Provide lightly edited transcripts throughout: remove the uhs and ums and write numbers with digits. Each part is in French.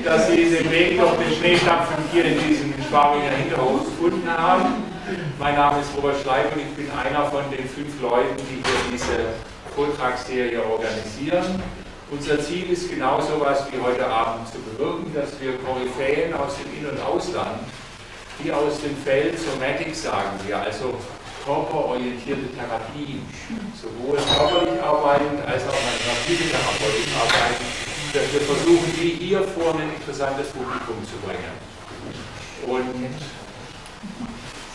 Dass Sie den Weg durch den Schneestampfen hier in diesem Schwabinger Hinterhof gefunden haben. Mein Name ist Robert Schleib und ich bin einer von den 5 Leuten, die hier diese Vortragsserie organisieren. Unser Ziel ist genau so etwas wie heute Abend zu bewirken, dass wir Koryphäen aus dem In- und Ausland, die aus dem Feld Somatic, sagen wir, also körperorientierte Therapien, sowohl körperlich arbeitend als auch psychotherapeutisch arbeiten, dass wir versuchen, die hier vor ein interessantes Publikum zu bringen. Und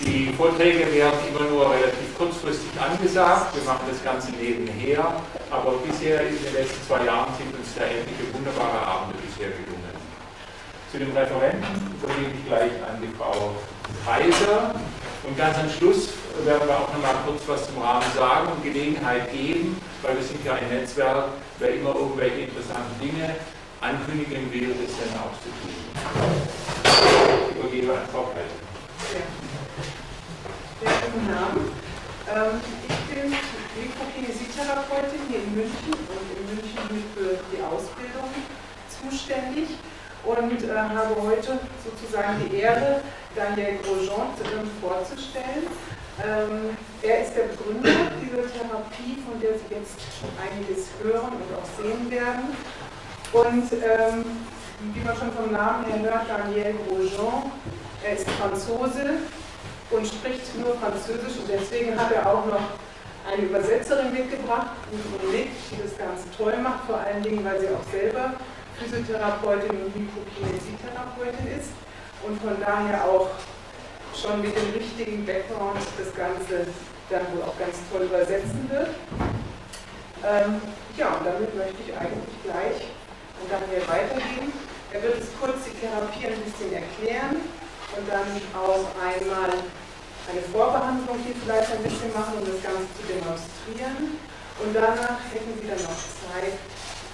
die Vorträge werden immer nur relativ kurzfristig angesagt. Wir machen das Ganze nebenher, aber bisher in den letzten 2 Jahren sind uns da etliche wunderbare Abende bisher gelungen. Zu dem Referenten übergebe ich gleich an die Frau Kaiser und ganz am Schluss werden wir auch noch mal kurz was zum Rahmen sagen und Gelegenheit geben, weil wir sind ja ein Netzwerk, wer immer irgendwelche interessanten Dinge ankündigen will, das dann auch zu tun. Ich übergebe an Frau Kaiser. Ja. Guten Abend. Ich bin Mikrokinesietherapeutin hier in München und in München bin für die Ausbildung zuständig und habe heute sozusagen die Ehre, Daniel Grosjean vorzustellen. Er ist der Begründer dieser Therapie, von der Sie jetzt einiges hören und auch sehen werden. Und wie man schon vom Namen her hört, Daniel Grosjean, er ist Franzose und spricht nur Französisch und deswegen hat er auch noch eine Übersetzerin mitgebracht, die das Ganze toll macht, vor allen Dingen, weil sie auch selber Physiotherapeutin und Mikrokinesietherapeutin ist und von daher auch schon mit dem richtigen Background das Ganze dann wohl auch ganz toll übersetzen wird. Ja, und damit möchte ich eigentlich gleich an Daniel weitergeben. Er wird uns kurz die Therapie ein bisschen erklären und dann auch einmal eine Vorbehandlung hier vielleicht ein bisschen machen, um das Ganze zu demonstrieren. Und danach hätten Sie dann noch Zeit,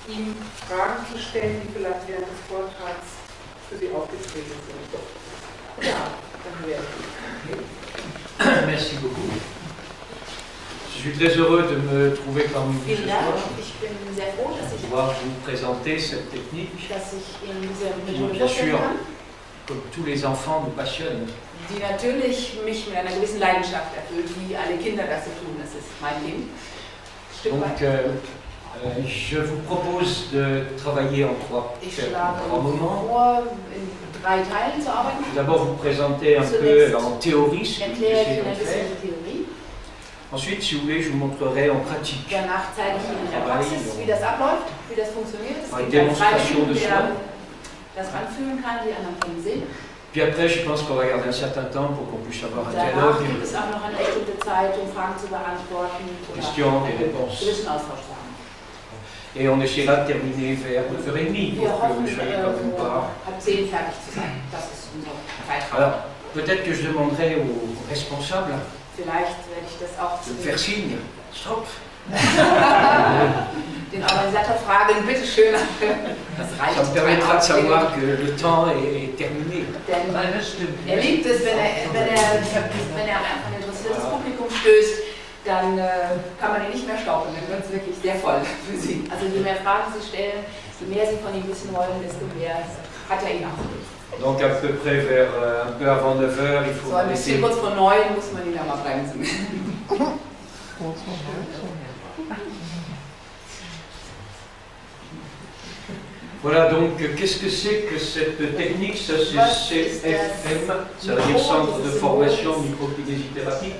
ihm Fragen zu stellen, die vielleicht während des Vortrags für Sie aufgetreten sind. Ja, dann wäre ich. Merci beaucoup. Je suis très heureux de me trouver parmi vous ce soir. Ich bin sehr froh, dass ich Pouvoir vous présenter cette technique in dieser qui, Methode bien vorstellen sûr, kann, comme tous les enfants, nous passionne. die natürlich mich mit einer gewissen Leidenschaft erfüllt, wie alle Kinder das so tun. Das ist mein Leben. Stück Donc, weit. je vous propose de travailler en trois Ich schlage moments. vor, in 3 Teilen zu arbeiten. Tout d'abord, vous présenter un peu en théorie ce Ich que erkläre j'essaie Ihnen d'en ein bisschen faire. die Theorie. Ensuite, si vous voulez, je vous montrerai en pratique. Danach zeige ich Ihnen in der Praxis, wie das abläuft, wie das funktioniert. Es Eine gibt einen Demonstration de Freiwilligen, soi. der das anfühlen kann, die anderen können sehen. Puis après, je pense qu'on va garder un certain temps pour qu'on puisse avoir un Danach dialogue, gibt es auch noch eine bestimmte Zeit, um Fragen zu beantworten Questions et einen réponses. gewissen Austausch zu haben. Et on essaiera de terminer vers 9h30 Wir pour que hoffen, vous soyez quand même pas. ab 10 fertig zu sein. Das ist unser Zeitraum. Alors, peut-être que je demanderai aux responsables Vielleicht werde ich das auch de me faire signe. Stop. den Organisator fragen, bitte schön, das reicht. Ça me permettra de savoir que le temps est terminé. Denn er liebt es, wenn er einfach ein interessiertes Publikum stößt, dann kann man ihn nicht mehr stauben, dann wird es wirklich sehr voll für Sie. Also je mehr Fragen Sie stellen, je mehr Sie von ihm wissen wollen, desto mehr hat er Ihnen auch. Donc à peu près vers un peu avant 9h, il faut So ein bisschen laisser. kurz vor 9 muss man ihn ja mal bremsen. Voilà, donc qu'est-ce que c'est que cette technique? Ça c'est CFM, ça veut dire Centre de formation microkinésithérapie.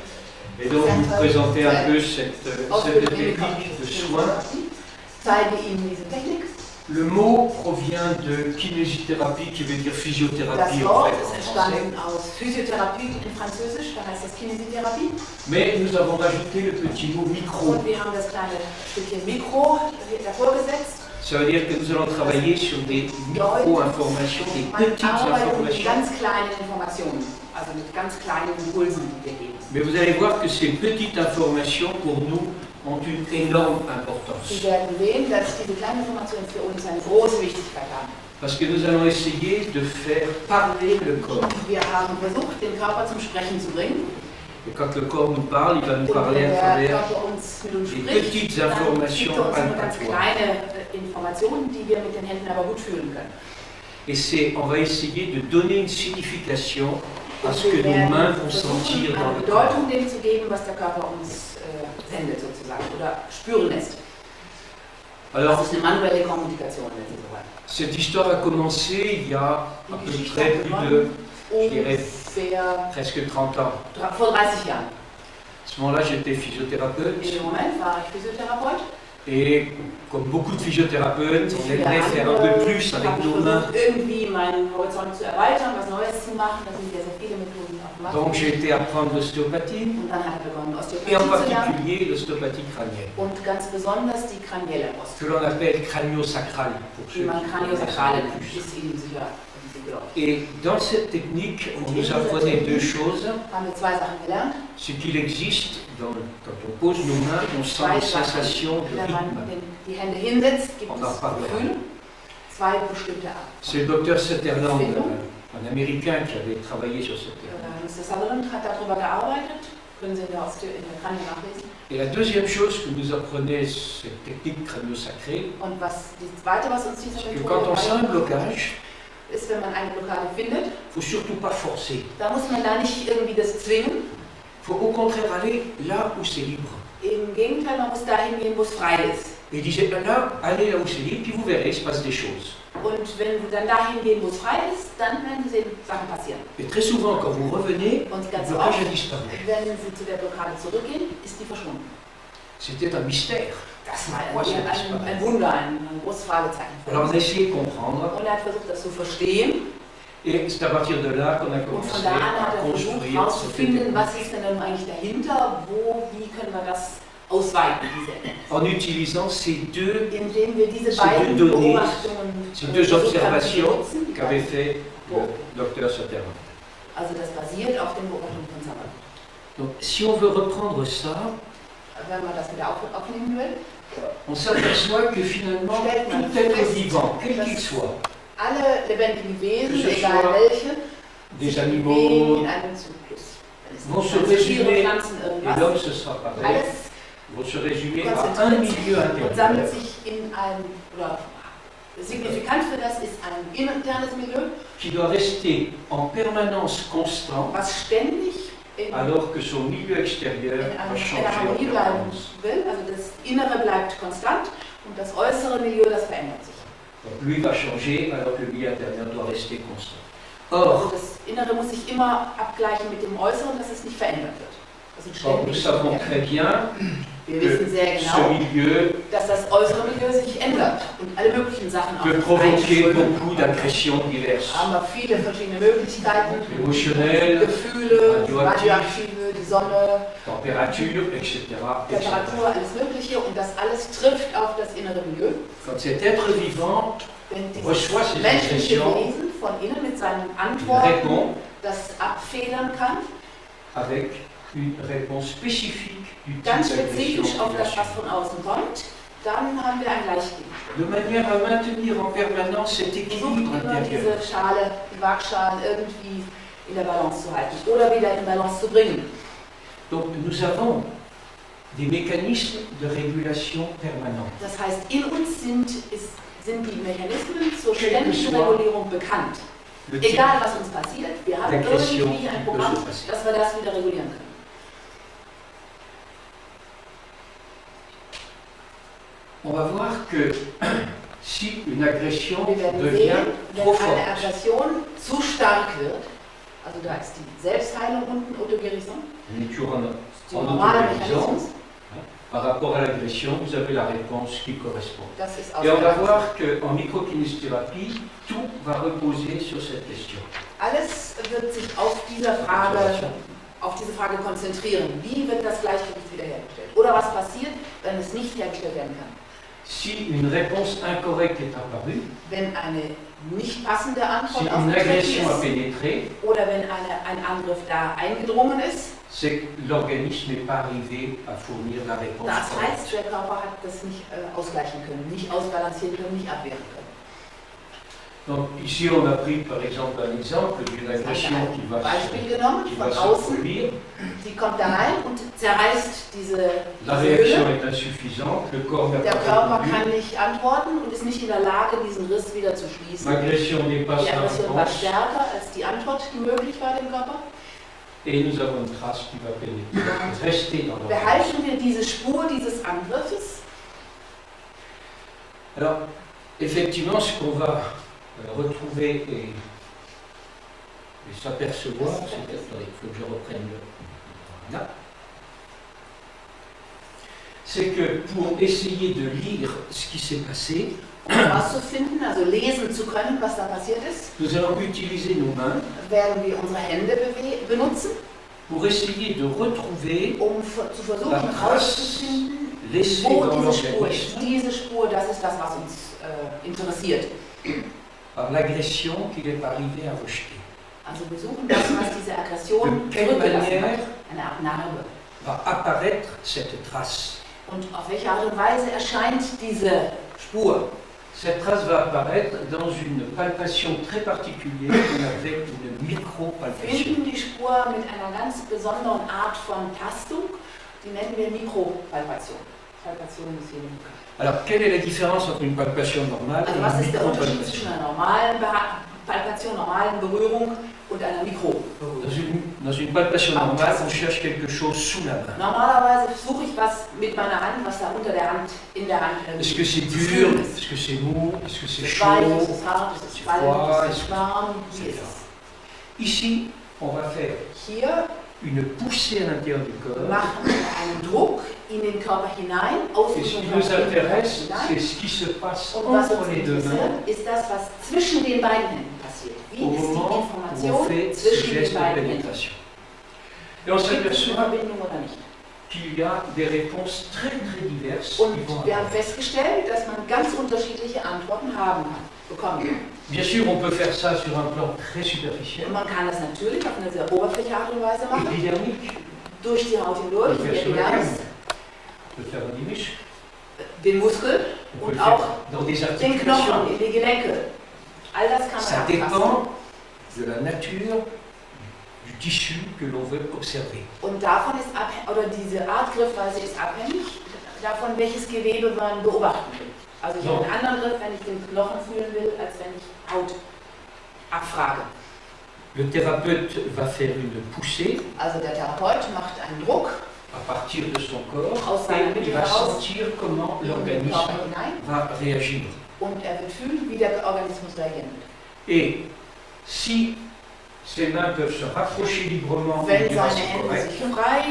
Et donc je vais vous présenter un peu cette technique de soins. Zeige Ihnen diese Technik. Le mot provient de kinésithérapie qui veut dire physiothérapie Das en Wort fait ist en français. entstanden aus Physiotherapie in Französisch, da heißt das Kinesiotherapie. Mais nous avons rajouté le petit mot micro. Und wir haben das kleine Stückchen Mikro davor gesetzt. Ça veut dire que nous allons travailler sur des micro-informations, des petites informations. Ganz kleine Informationen, also mit ganz kleinen Impulsen, die wir geben. Mais vous allez voir que ces petites informations, pour nous, ont une énorme importance. Sie werden sehen, dass diese kleinen Informationen für uns eine große Wichtigkeit haben. Parce que nous allons essayer de faire parler le corps. Wir haben versucht, den Körper zum Sprechen zu bringen. Et quand le corps nous parle, il va nous parler à travers des petites informations ganz kleine Informationen, die wir mit den Händen aber gut fühlen können. Et on va essayer de donner une signification à ce que nos mains vont sentir dans le corps. Bedeutung dem zu geben, was der Körper uns sendet sozusagen oder spüren lässt. Alors, das ist eine manuelle Kommunikation, wenn Sie so wollen. Cette histoire a commencé il y a à peu près plus de, je dirais, presque 30 ans. Vor 30 Jahren. À ce moment-là, j'étais physiothérapeute. In dem Moment war ich Physiotherapeut. Et comme beaucoup de physiothérapeutes, on aimerait faire un peu plus avec nos mains. Irgendwie meinen Horizont zu erweitern, was Neues zu machen. Da sind ja sehr viele Methoden auch gemacht. Donc j'ai été apprendre l'ostéopathie. Und dann hat er begonnen, Osteopathie Et en zu lernen. particulier l'ostéopathie crânienne. Und ganz besonders die kranielle Osteopathie. Que l'on appelle crânio-sacrale pour ceux Die man kraniosakrale qui ist Ihnen sicher. Et dans cette technique, on nous apprenait deux choses. Ce qu'il existe, quand on pose nos mains, on sent une sensation de rythme. On en parlera. C'est le docteur Sutherland, un Américain qui avait travaillé sur cette technique. Et la deuxième chose que nous apprenait cette technique crânio-sacrée, c'est que quand on sent un blocage, ist, wenn man eine Blockade findet, faut surtout pas forcer. Da muss man da nicht irgendwie das zwingen. Faut au contraire aller là où c'est libre. Im Gegenteil, man muss dahin gehen, wo es frei ist. Et il disait là, allez là où c'est libre, puis vous verrez, il se passe des choses. Und wenn Sie dann dahin gehen, wo es frei ist, dann werden Sie sehen, Sachen passieren. Et très souvent, quand vous revenez, le blocage a disparu. Wenn Sie zu der Blockade zurückgehen, ist die verschwunden. C'était un mystère. Das war ein Wunder, ein großes Fragezeichen. Alors on a essayé de comprendre. Und er hat versucht, das zu verstehen. Et c'est à partir de là qu'on a commencé à construire cette technique. Was ist denn eigentlich dahinter? Wie können wir das ausweiten, en utilisant ces deux données, ces deux observations qu'avait fait le docteur Sutherland. Also das basiert auf den Beobachtungen von Sutherland. Donc si on veut reprendre ça, wenn man das wieder aufnehmen will, on s'aperçoit que finalement tout être vivant, quel qu'il soit, alle lebendigen Wesen, egal welche, des animaux, in einem Zyklus. Vont se résumer, et l'homme ce sera pareil, vont se résumer à un milieu intérieur. Signifikant für das ist ein internes Milieu, qui doit rester en permanence constant, was ständig alors que son milieu extérieur va changer en permanence. Also das Innere bleibt konstant und das äußere Milieu, das verändert sich. Donc lui va changer alors que le milieu intérieur doit rester constant. Or, also das Innere muss sich immer abgleichen mit dem Äußeren, dass es nicht verändert wird. Or nous savons très bien wir wissen sehr genau, ce milieu dass das äußere Milieu sich ändert und alle möglichen Sachen peut provoquer beaucoup d'agressions diverses. Haben wir viele verschiedene Möglichkeiten, émotionnelles, Gefühle, radioaktive, die Sonne, Temperature, etc. Temperatur, alles Mögliche und das alles trifft auf das innere Milieu. Quand cet être vivant reçoit ces menschliche agressions, Wesen von innen mit seinen Antworten das abfedern kann, avec une réponse spécifique du type ganz d'agression spezifisch auf das, qu'il a was von außen kommt, dann haben wir ein Gleichgewicht. de manière à maintenir en permanence cet équilibre Immer intérieur. diese Schale, die Waagschalen irgendwie in der Balance zu halten oder wieder in Balance zu bringen. Donc nous avons des mécanismes de régulation permanente. Das heißt, in uns sind die Mechanismen zur ständigen Regulierung bekannt. Egal was uns passiert, wir haben irgendwie ein Programm, dass wir das wieder regulieren können. On va voir que si une agression Wir werden devient sehen, wenn trop eine forte, Aggression zu stark wird, also da ist die Selbstheilung unten, Autoguérison, on est toujours en die normale autoguérison, Mechanismus, par rapport à l'agression, vous avez la réponse qui correspond. das ist Et on va ausreichend. voir qu'en microkinésithérapie, tout va reposer sur cette question. Alles wird sich auf diese Frage konzentrieren. Wie wird das Gleichgewicht wiederhergestellt? Oder was passiert, wenn es nicht hergestellt werden kann? Si une réponse incorrecte est apparue, wenn eine nicht passende si Antwort une aufgetreten agression a ist pénétré, oder wenn ein Angriff da eingedrungen ist, c'est que l'organisme n'est pas arrivé à fournir la réponse das correcte. heißt, der Körper hat das nicht ausgleichen können, nicht ausbalancieren können, nicht abwehren können. Donc ici on a pris par exemple un exemple d'une agression qui va Beispiel genommen von se außen, produire. die kommt da rein und zerreißt diese La réaction Höhle. est insuffisante, le corps n'a Der pas Körper répondu. kann nicht antworten und ist nicht in der Lage, diesen Riss wieder zu schließen. L'agression dépasse Die la Aggression war réponse stärker als die Antwort, die möglich war dem Körper. et nous avons une trace qui va pénétrer, rester dans l'organisme. Behalten wir diese Spur dieses Angriffes. Alors, effectivement, ce qu'on va retrouver et s'apercevoir, c'est attendez, il faut que je reprenne là. C'est que pour essayer de lire ce qui s'est passé, Um herauszufinden, also lesen zu können, was da passiert ist, nous allons utiliser nos mains werden wir unsere Hände benutzen, pour essayer de retrouver zu versuchen la trace herauszufinden, laissée wo dans diese Spur ist. l'organisme Diese Spur, das ist das, was uns interessiert. par l'agression qu'il est arrivé à rejeter. Also wir suchen das, was diese Aggression De quelle zurückgelassen manière hat, eine Art Narbe. va apparaître cette trace? Und auf welche Art und Weise erscheint diese Spur? Cette trace va apparaître dans une palpation très particulière qu'on appelle une micropalpation. Finden die Spur mit einer ganz besonderen Art von Tastung, die nennen wir Mikropalpation. Palpation ist hier nicht. Alors, quelle est la différence entre une palpation normale et Also was une ist der Unterschied zwischen micropalpation? einer normalen Palpation, normalen Berührung und einer Mikro? Dans une palpation normale, on cherche quelque chose sous la main. Normalerweise suche ich was mit meiner Hand, was da unter der Hand, in der Hand Est-ce que c'est zu dur? fühlen ist. Est-ce que c'est mou? Est-ce que c'est Ist es weich, ist chaud? es hart, ist es C'est spannend, froid, ist es warm, wie ist es? Ici, on va faire Hier une poussée à l'intérieur du corps. machen wir einen Druck in den Körper hinein, aus Et dem ce qui Körper nous in den Körper intéresse, hinein. c'est ce qui se passe Und was entre uns les deux mains interessiert, ist das, was zwischen den beiden Händen passiert. Wie au ist die moment où on Information fait ce zwischen den geste de beiden Händen? pénétration. Et on Gibt es eine s'aperçoit Verbindung oder nicht? qu'il y a des réponses très très diverses Und qui vont wir haben apparaître. festgestellt, dass man ganz unterschiedliche Antworten bekommen kann. Bien sûr, on peut faire ça sur un plan très superficiel, Und man kann das natürlich auf eine sehr oberflächliche Art und Weise machen, épidermique, durch die Haut hindurch, on peut die faire sur la Epidermis, gamme, on peut faire dans des muscles, den Muskel on peut und le faire auch dans des den articulations. Knochen, in die Gelenke. All das kann Ça man anfassen. dépend de la nature du tissu que l'on veut observer. Und davon ist oder diese Art Griffweise ist abhängig davon, welches Gewebe man beobachten will. Also ich habe einen anderen Griff, wenn ich den Knochen fühlen will, als wenn ich Haut abfrage. Le thérapeute va faire une poussée Also der Therapeut macht einen Druck à partir de son corps aus seiner et il Mitte va heraus sentir comment in den l'organisme Körper hinein va réagir. und er wird fühlen, wie der Organismus reagieren wird. Et si ses mains peuvent se rapprocher librement Wenn du seine reste Hände correct, sich frei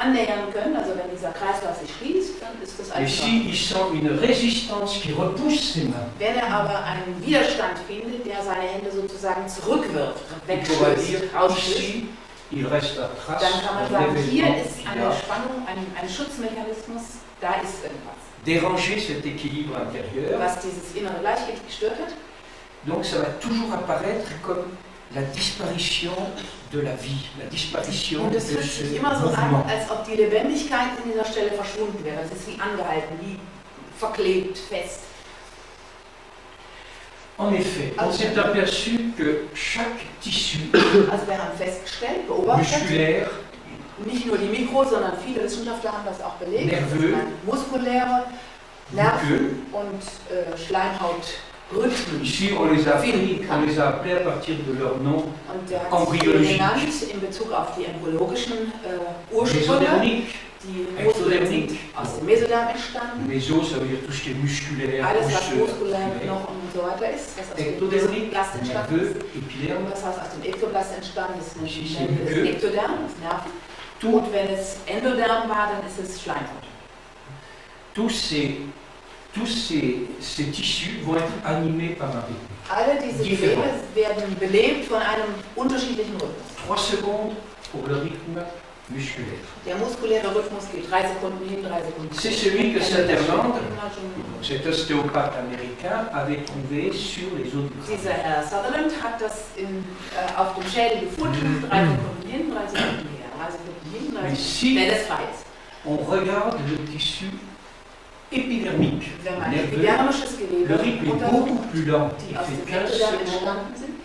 annähern können, also wenn dieser Kreislauf sich schließt, dann ist das et alles noch. s'il sent une résistance qui repousse ses mains, Wenn er aber einen Widerstand findet, der seine Hände sozusagen zurückwirft, il pourra dire wegstößt, rausstößt, ici, il reste la trace dann kann man d'un sagen, hier événement ist qui eine a Spannung, ein Schutzmechanismus, da ist irgendwas, dérangé cet équilibre intérieur. was dieses innere Gleichgewicht gestört hat. Donc ça va toujours apparaître comme la disparition de la vie, la disparition Und de es fühlt ce sich immer so an, mouvement. als ob die Lebendigkeit an dieser Stelle verschwunden wäre. Das ist wie angehalten, wie verklebt, fest. En effet, on s'est aperçu que chaque tissu Also wir haben festgestellt, beobachtet, musculaire, nicht nur die Mikro, sondern viele Wissenschaftler haben das auch belegt, Nerveux. dass man muskuläre Nerven und Schleimhautrhythmen. ici on les a appelés à partir de leur nom Und der hat sich embryologique. genannt in Bezug auf die embryologischen Ursprünge. Mésodermique, Die Muskeln sind aus dem Mesoderm entstanden. méso ça veut dire tout ce qui est musculaire, Alles, was osseux, muskulär, articulaire. Knochen und so weiter ist, was aus dem Ectodermique, Mesoblast entstanden nerveux, ist. épiderme, Und das, was aus dem Ektoblast entstanden ist, Ici, ist c'est das muqueux. Ektoderm, das Nerven. tout, Und wenn es Endoderm war, dann ist es Schleimhaut. tous ces tissus vont être animés par un rythme. Alle diese Different. Gewebe werden belebt von einem unterschiedlichen Rhythmus. 3 secondes pour le rythme musculaire. Der muskuläre Rhythmus geht 3 Sekunden hin, 3 Sekunden C'est zurück. celui que Sutherland, Dieser cet ostéopathe américain, avait trouvé sur les os du crâne. Herr Sutherland hat das auf dem Schädel gefunden, 3 Sekunden hin, 3 Sekunden her, 3 Sekunden hin, 3 Mais Sekunden si her. Das weiß. on regarde le tissu épidermique, Wenn man nerveux, epidermisches Gewebe le rythme est untersucht, beaucoup plus lent. die Il aus fait dem 15 Wettbewerb secondes entstanden sind,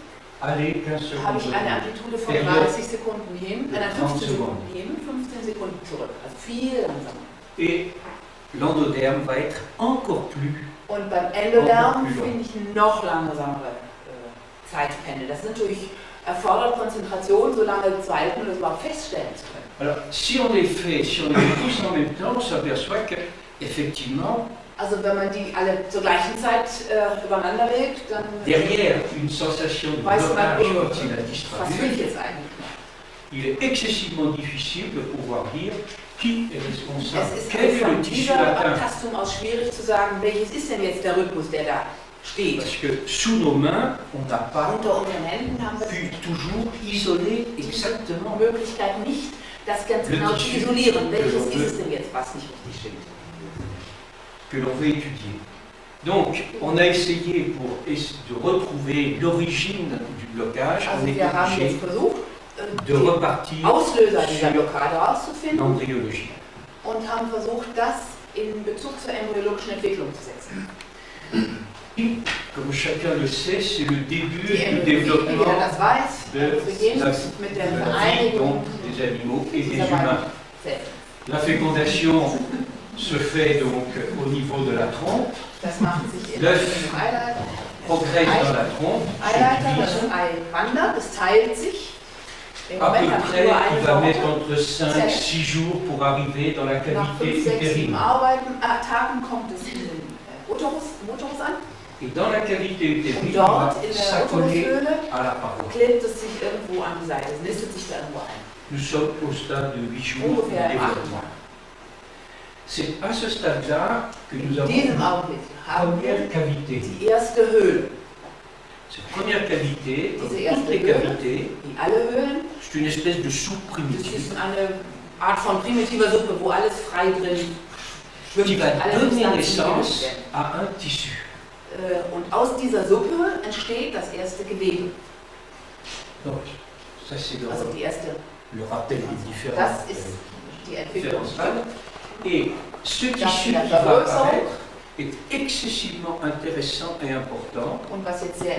aller, 15 habe secondes ich eine retour. Amplitude von Periode 30 Sekunden hin, 15 Sekunden hin, 15 Sekunden zurück. Also viel langsamer. Et l'endoderme va être encore plus. Und beim Endoderm finde ich noch langsamere Zeitpendel. Das ist natürlich erfordert Konzentration, so lange zu halten und das überhaupt feststellen zu können. Alors, si on les fait, si on les met tous en même temps, on s'aperçoit que, effectivement, Also wenn man die alle zur gleichen Zeit übereinander legt, dann derrière une sensation de weiß man, blocage quand il a was will ich disparu, jetzt eigentlich noch? il est excessivement difficile de pouvoir dire qui est responsable. Es ist Quel est von le tissu dieser atteint? Abtastung aus schwierig zu sagen, welches ist denn jetzt der Rhythmus, der da steht. Parce que sous nos mains, on n'a pas Unter unseren Händen haben wir pu toujours isoler exactement. die Möglichkeit nicht, das ganz genau zu isolieren. Welches ist es denn jetzt, was nicht richtig stimmt? Que l'on veut étudier. Donc, on a essayé de retrouver l'origine du blocage, Also on est wir haben obligé jetzt versucht, de die repartir Auslöser dieser sur Blockade herauszufinden l'embryologie. und haben versucht, das in Bezug zur embryologischen Entwicklung zu setzen. Comme chacun le sait, c'est le début Die du Embryologie, wie développement jeder das weiß, de beginnt la, mit der de la vie Vereinigung donc, des animaux et des dieser beiden humains. Zellen. La fécondation se fait donc au niveau de la trompe, Das macht sich in L'œuf einem Eileiter. progresse dans la trompe, se Eileiter, das divise. Ei wandert, es teilt sich. Im À peu Moment habe ich près, nur il eine va mettre Sorte. entre 5 et 6 jours pour arriver dans la Nach cavité 5, 6, 7 utérine. Tagen kommt es in den Uterus an. Et dans la cavité utérine, Und il va dort in der s'accoler Uterushöhle à la paroi. klebt es sich irgendwo an die Seite, es nistet sich da irgendwo ein. Nous sommes au stade de 8 jours de Ungefähr im 8. développement. C'est à ce stade-là que nous In avons diesem la Augenblick haben wir première cavité. die erste Höhle. Cette première cavité, comme Diese toutes erste les Höhle, cavités, wie alle Höhlen, c'est une espèce de soupe das primitive ist eine Art von primitiver Suppe, wo alles frei drin qui schwimmt, va alle donner Substanzen naissance gebildet werden. à un tissu. Und aus dieser Suppe entsteht das erste Gewebe, Donc, ça c'est also die erste. le rappel des différents, Das ist die Entwicklung. différents stades. Et ce Das tissu in der qui va Vergrößerung. apparaître est excessivement intéressant et important Und was jetzt sehr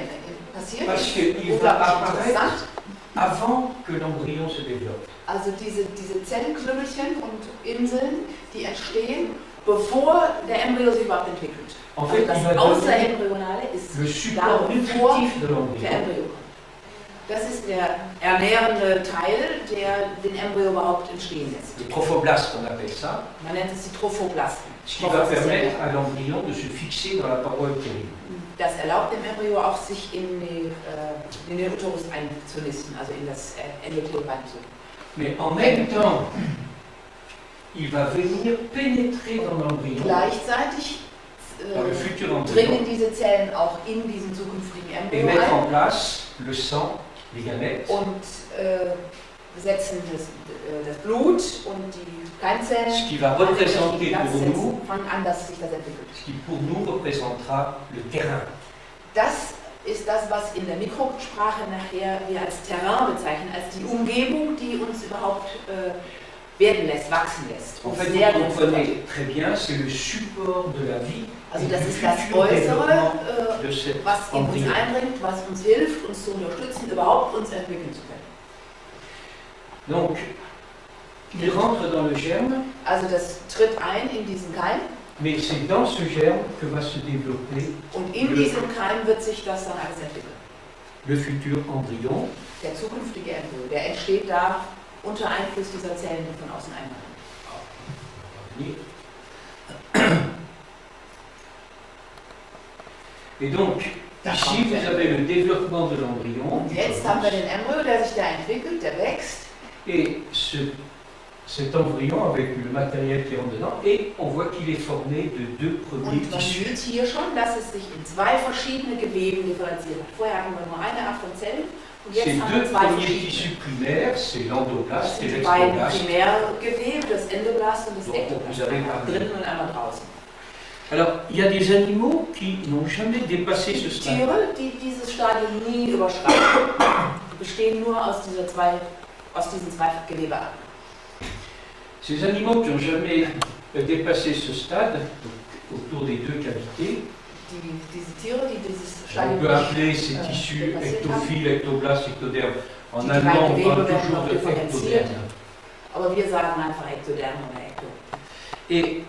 passiert, parce ist qu'il va unglaublich apparaître interessant. avant que l'embryon se développe. Also diese Zellenknüppelchen und Inseln, die entstehen, bevor der Embryo sich überhaupt entwickelt. En Also fait, das il va donner Außerembryonale ist le da, support bevor nutritif de der l'embryon. Embryo kommt. Das ist der ernährende Teil, der den Embryo überhaupt entstehen lässt. Le trophoblast, on appelle ça, Man nennt es die Trophoblasten. ce qui va permettre à l'embryon de se fixer dans la paroi utérine. Das erlaubt dem Embryo auch, sich in den Uterus einzunisten, also in das Endothel reinzugehen. Mais en même temps, il va venir pénétrer dans l'embryon, Gleichzeitig dans le futur dringen embryon, diese Zellen auch in diesen zukünftigen et Embryo mettre ein en place le sang, les gamètes, und setzen das Blut und die Keimzellen. ce qui va an den représenter richtigen Platz pour setzen, nous, fangen an, dass sich das entwickelt. ce qui pour nous représentera le terrain. Das ist das, was in der Mikrosprache nachher wir als Terrain bezeichnen, als die Umgebung, die uns überhaupt werden lässt, wachsen lässt. En uns fait, sehr vous gut comprenez fördert. très bien, c'est le support de la vie Also et das du ist das futur Äußere, développement de cet was in uns embryon. eindringt, was uns hilft, uns zu unterstützen, überhaupt uns entwickeln zu können. Donc, il rentre dans le germe, Also das tritt ein in diesen Keim mais c'est dans ce germe que va se développer und in diesem Keim wird sich das dann alles entwickeln. le futur embryon. Der zukünftige Embryo, der entsteht da unter Einfluss dieser Zellen, die von außen einwandern. Et donc, ici, vous avez le développement de l'embryon. Und jetzt haben wir den Embryo, der sich da entwickelt, der wächst. Et ce cet embryon avec le matériel qui rentre dedans et on voit qu'il est formé de deux premiers Und man tissus. sieht hier schon, dass es sich in zwei verschiedene Geweben differenziert hat. Vorher hatten wir nur eine Art von Zellen und jetzt Ces haben wir deux zwei premiers verschiedene. tissus primaires, c'est Das l'endoblast et sind die beiden l'exoblast. Primärgewebe, das Endoblast und das Donc, Ektoblast. vous avez Einmal parlé. drinnen und einmal draußen. Alors, il y a des animaux qui n'ont jamais dépassé ce stade. Tiere, die dieses Stadium nie überschreiten, die bestehen nur aus diesen zwei Gewebearten. Ces animaux qui n'ont jamais dépassé ce stade, autour des deux cavités, Diese Tiere, die dieses on Stadium peut appeler ces nicht tissus dépassé haben, ectophiles, ectoblastes, ectodermes. En Die allemand, on Gewebe parle werden toujours noch de differenziert. ectodermes. aber wir sagen einfach Ektoderm oder Ekto. Et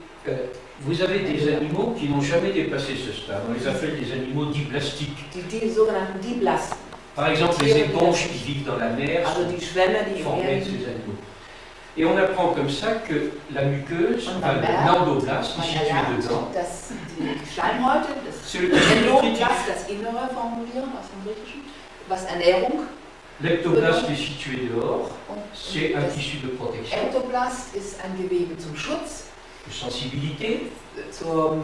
vous avez des animaux qui n'ont jamais dépassé ce stade. On les appelle des animaux diblastiques. Die sogenannten Diblasten, Par exemple, les éponges qui vivent dans la mer also die Schwämme, die im formées Meer de liegen. ces animaux. Et on apprend comme ça que la muqueuse, Und man merkt, l'endoblast, qui man est situé erlernt, dedans, dass die Schleimhäute, das c'est le tissu nutritif. Endoblast, das Innere formulieren aus dem Griechischen, was Ernährung L'ectoblast est situé dehors, und c'est un das tissu de protection, Ektoblast ist ein Gewebe zum Schutz, de sensibilité. zur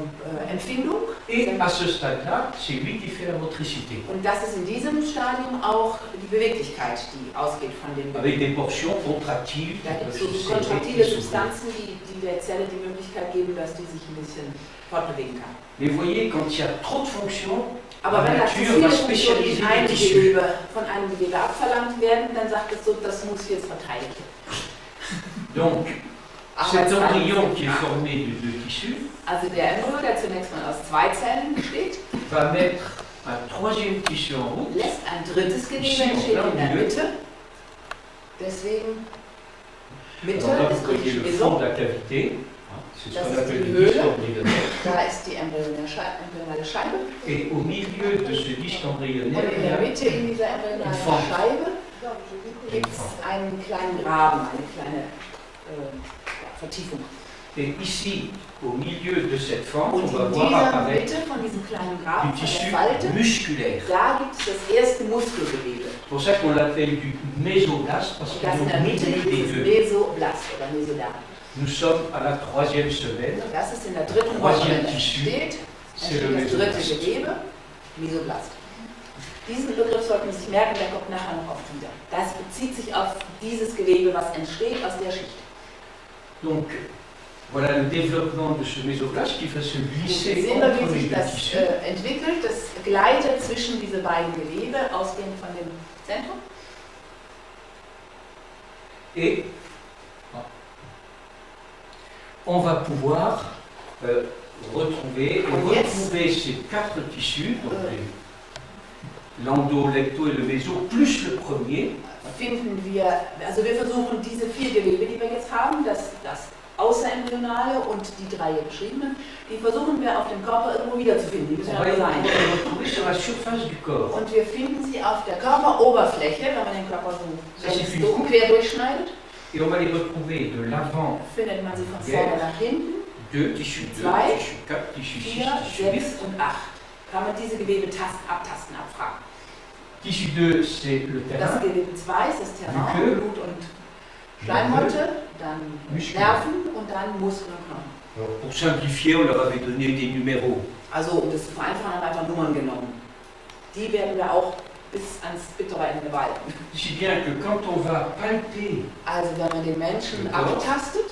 Empfindung. Et à ce stade-là, c'est lui qui fait la motricité, Und das ist in diesem Stadium auch die Beweglichkeit, die ausgeht von dem avec Gewebe. des portions contractiles qui Da gibt peuvent es se so serrer kontraktile et s'ouvrir. Substanzen, die der Zelle die Möglichkeit geben, dass die sich ein bisschen fortbewegen kann. Mais vous voyez, quand il y a trop de fonctions, Aber wenn da zu Natur viele was Funktionen in spezialisiert einem ist. Gewebe, von einem Gewebe abverlangt werden, dann sagt es so, das muss jetzt verteidigt werden. donc cet Arbeitsraum. embryon qui est formé de deux tissus Also der Embryo, der zunächst mal aus zwei Zellen besteht, va mettre un troisième tissu en route, lässt ein drittes Gewebe Ici, entstehen on in der voit Mitte. Deswegen Mitte alors là vous ist voyez griechisch le fond Meso, de la cavité, c'est ce Das qu'on ist appelle die le Höhle. disque embryonnaire, da ist die embryonale Scheibe. et au milieu de ce disque Und embryonnaire, in il y der a Mitte in dieser embryonalen Form. Scheibe gibt es einen kleinen Graben, eine kleine Vertiefung. et ici, au milieu de cette forme, Und on va in voir dieser apparaître Mitte von diesem kleinen du Graben, von tissu der Falte, musculaire. da gibt es das erste Muskelgewebe. C'est pour ça qu'on l'appelle du mésoblast, parce Und qu'il est das in au der Mitte milieu ist des das deux. Mesoblast oder Mesoderm. Nous sommes à la troisième semaine, Das ist in der dritten Woche, Troisième wenn das Tissu, steht. c'est le Das dritte mésoblast. Gewebe, Mesoblast. Diesen Begriff sollten Sie sich merken, der kommt nachher noch oft wieder. Das bezieht sich auf dieses Gewebe, was entsteht aus der Schicht. Donc, voilà le développement de ce mésoblast qui va se Und glisser hier sehen wir, entre wie les sich deux das tissus. entwickelt. Das gleitet zwischen diese beiden Gewebe, ausgehend von dem Zentrum. Et on va pouvoir retrouver ces quatre tissus, donc l'endo, l'ecto et le méso, plus le premier. Finden wir, also wir versuchen diese vier Gewebe, die wir jetzt haben, das Außerembryonale und die drei hier beschriebenen, die versuchen wir auf dem Körper irgendwo wiederzufinden. Die müssen On ja va sein. les retrouver sur la surface du corps. Und wir finden sie auf der Körperoberfläche, wenn man den Körper Das ist so quer durchschneidet, Et on va les retrouver de l'avant, findet man sie von vorne nach hinten, 2, tissu 2, Zwei, tissu 4, tissu 6, 4, tissu 8. 6 und 8. Kann man diese Gewebe abtasten, abfragen. Tissu 2, c'est le Das terrain. Gewebe 2 ist das Terrain, Muqueux. Blut und Schleimhäute, dann Muskeln. Nerven und dann Muskeln und Knochen. Alors, pour simplifier, on leur avait donné des numéros. Also um das zu vereinfachen, haben wir einfach Nummern genommen. Die werden wir auch bis ans bittere Ende behalten. Si bien que quand on va palper Also wenn man den Menschen Ja. abtastet,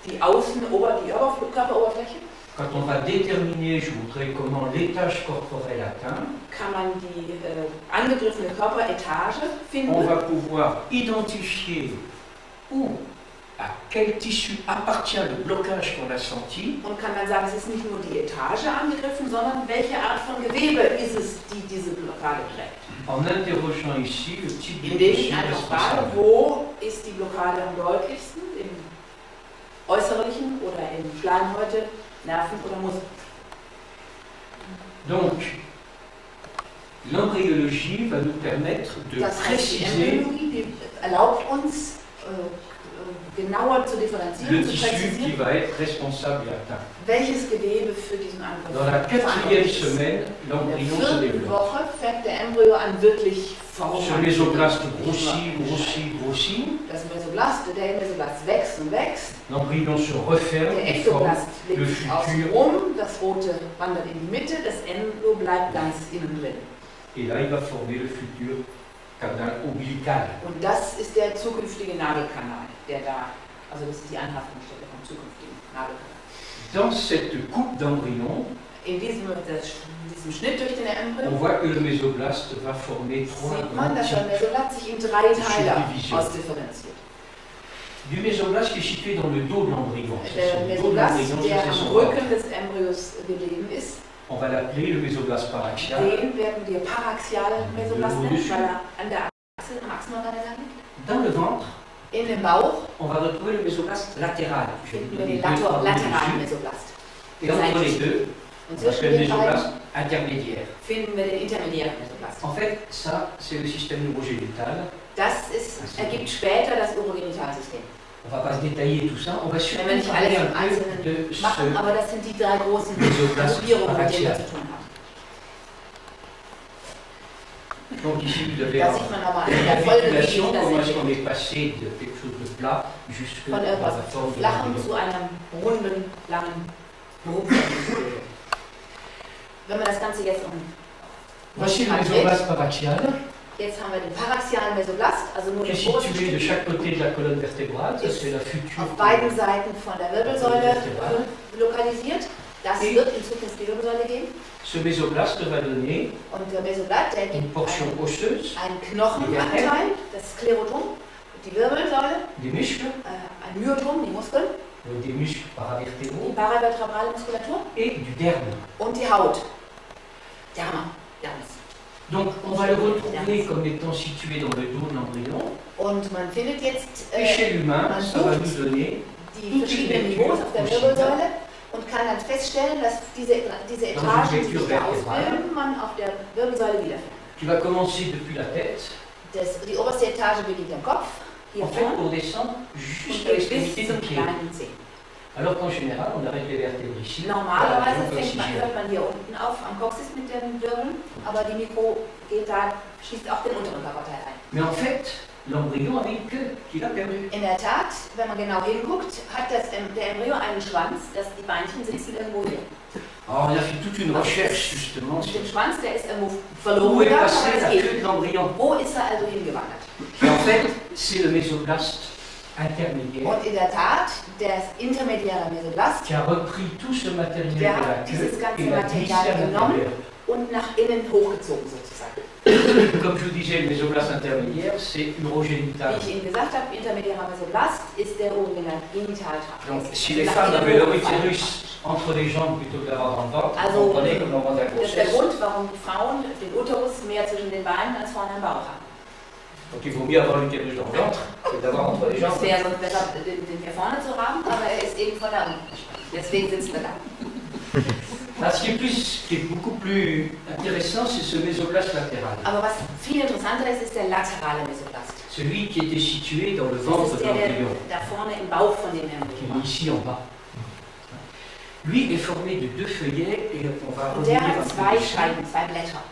die Körperoberfläche, quand on va déterminer, je voudrais comment l'étage corporel atteint, kann man die angegriffene Körperetage on finden. va pouvoir identifier où, à quel tissu appartient le blocage qu'on a senti, Und kann dann sagen, es ist nicht nur die Etage angegriffen, sondern welche Art von Gewebe ist es, die diese Blockade trägt. en interrogeant ici le type de Indem ich tissu einfach frage, responsable. wo ist die Blockade am deutlichsten, im äußerlichen oder in Schleimhäute, Nerven oder Muskeln. Donc, l'embryologie va nous permettre de Das heißt, die préciser Embryologie die erlaubt uns, genauer zu le differenzieren, zu tissu qui präzisieren, va être responsable et atteint. welches Gewebe für diesen Angriff Dans la quatrième verantwortlich ist. semaine, In l'embryon der se 4. développe. Woche fängt der Embryo an, wirklich Ce mésoblast grossit, grossit, grossit. Das das Mesoblast, der Mesoblast wächst und wächst. L'embryon se referme Der et forme Ektoblast le legt sich außen futur. rum, das Rote wandert in die Mitte, das Embryo bleibt ganz innen drin. Et là, il va former le futur canal ombilical. Und das ist der zukünftige Nadelkanal, der da, also das ist die Anhaftungsstelle vom zukünftigen Nadelkanal. Dans cette coupe d'embryon, In diesem Schnitt durch den Embryo on voit que le mésoblast va former trois sieht man, grands dass der types. Mesoblast sich in 3 Teile ausdifferenziert. Du mésoblast qui est situé dans le dos de l'embryon. Der Mesoblast, der am Rücken des Embryos gelegen ist, on va l'appeler le mésoblast paraxial. den werden wir paraxialen Mesoblast nennen, weil er an der Achse, am Achsenorgan liegt. Dans le ventre, In dem Bauch on va retrouver le mésoblast latéral. Je vais finden vous wir donner den deux, trois mots lateralen dessus. Mesoblast. Et entre les deux, Und on zwischen appelle le den beiden mésoblast intermédiaire. finden wir den intermediären Mesoblast. En fait, ça, c'est le système urogénital. Das ergibt später das Urogenitalsystem. On ne va pas se détailler tout ça, on va surtout Wenn wir nicht parler alles un im peu Einzelnen de machen, ce aber das sind die 3 großen Mesoblast Gruppierungen, mit denen wir paraxial. zu tun haben. Donc ici, vous avez Da sieht man aber an la der Folge, wie manipulation, sich das comment est-ce qu'on entwickelt. est passé de quelque chose de plat jusque Von à etwas la forme de Flachem l'embryon. zu einem runden, langen Berufsbild. Wenn man das Ganze jetzt Voici le mésoblast paraxial, jetzt haben wir den paraxialen Mesoblast, also nur qui est den großen situé de Stück chaque côté de la colonne vertébrale. Ça, c'est la future. auf beiden Seiten von der Wirbelsäule lokalisiert. Das wird in Zukunft die Wirbelsäule geben. Ce mésoblast va donner Und der Mesoblast, der une gibt portion osseuse, einen Knochenanteil, das Sklerotom, die Wirbelsäule, des muscles, ein Myotom, die Muskeln, donc des muscles die paravertébraux, paravertebrale Muskulatur et du derme. und die Haut. Derma, Dermis. Donc on va le retrouver comme étant situé dans le dos de l'embryon. Und man findet jetzt Et chez l'humain, ça va nous donner die verschiedenen Niveaus auf der Wirbelsäule und kann dann feststellen, dass diese Etagen, die sich da ausbilden, man auf der Wirbelsäule wiederfindet. qui va commencer depuis la tête, Die oberste Etage beginnt am Kopf, hier en fait vorne, pour descendre und jusqu'à geht bis l'extrémité zum du pied. kleinen Zeh. Alors qu'en général, on arrête les vertèbres ici. Normalerweise Voilà, hört man hier unten auf am Coccyx mit den Wirbeln, aber die Mikro geht da, schließt auch den unteren Körperteil ein. Mais en fait, l'embryon a une queue qu'il a perdue. In der Tat, wenn man genau hinguckt, hat der Embryo einen Schwanz, die Beinchen sitzen irgendwo hier. Alors, on a fait toute une recherche justement Und sur den Schwanz, der ist irgendwo où verloren est gegangen, passée aber la es queue geht. de l'embryon. Wo ist er also hingewandert? Et en fait, c'est le mésoblast intermédiaire Und in der Tat, der intermediäre Mesoblast qui a repris tout ce matériel de Der la hat dieses queue ganze et l'a glissé Material à genommen. l'intérieur. und nach innen hochgezogen sozusagen. Comme je vous disais, le mésoblast intermédiaire, c'est urogénital. Wie ich Ihnen gesagt habe, intermediärer Mesoblast ist der Urogenitaltrakt. Donc, si les femmes avaient leur utérus entre les jambes plutôt que d'avoir dans le ventre, Also, vous comprenez comme au moment de la Das ist der grossesse. Grund, warum Frauen den Uterus mehr zwischen den Beinen als vorne im Bauch haben. Donc, il vaut mieux avoir l'utérus dans le ventre que d'avoir entre les Es jambes. wäre sonst besser, den hier vorne zu haben, aber er ist eben von da unten. Deswegen sitzen wir da. Là, ce qui est beaucoup plus intéressant, c'est ce mésoblast latéral. Aber was viel interessanter ist, ist der laterale Mesoblast. Celui qui était situé dans le Das ventre ist de der, l'embryon, der da vorne im Bauch von dem qui Embryo. est ici en bas. Lui est formé de deux feuillets et on va Und der revenir hat un zwei peu dessus. Scheiben, zwei Blätter.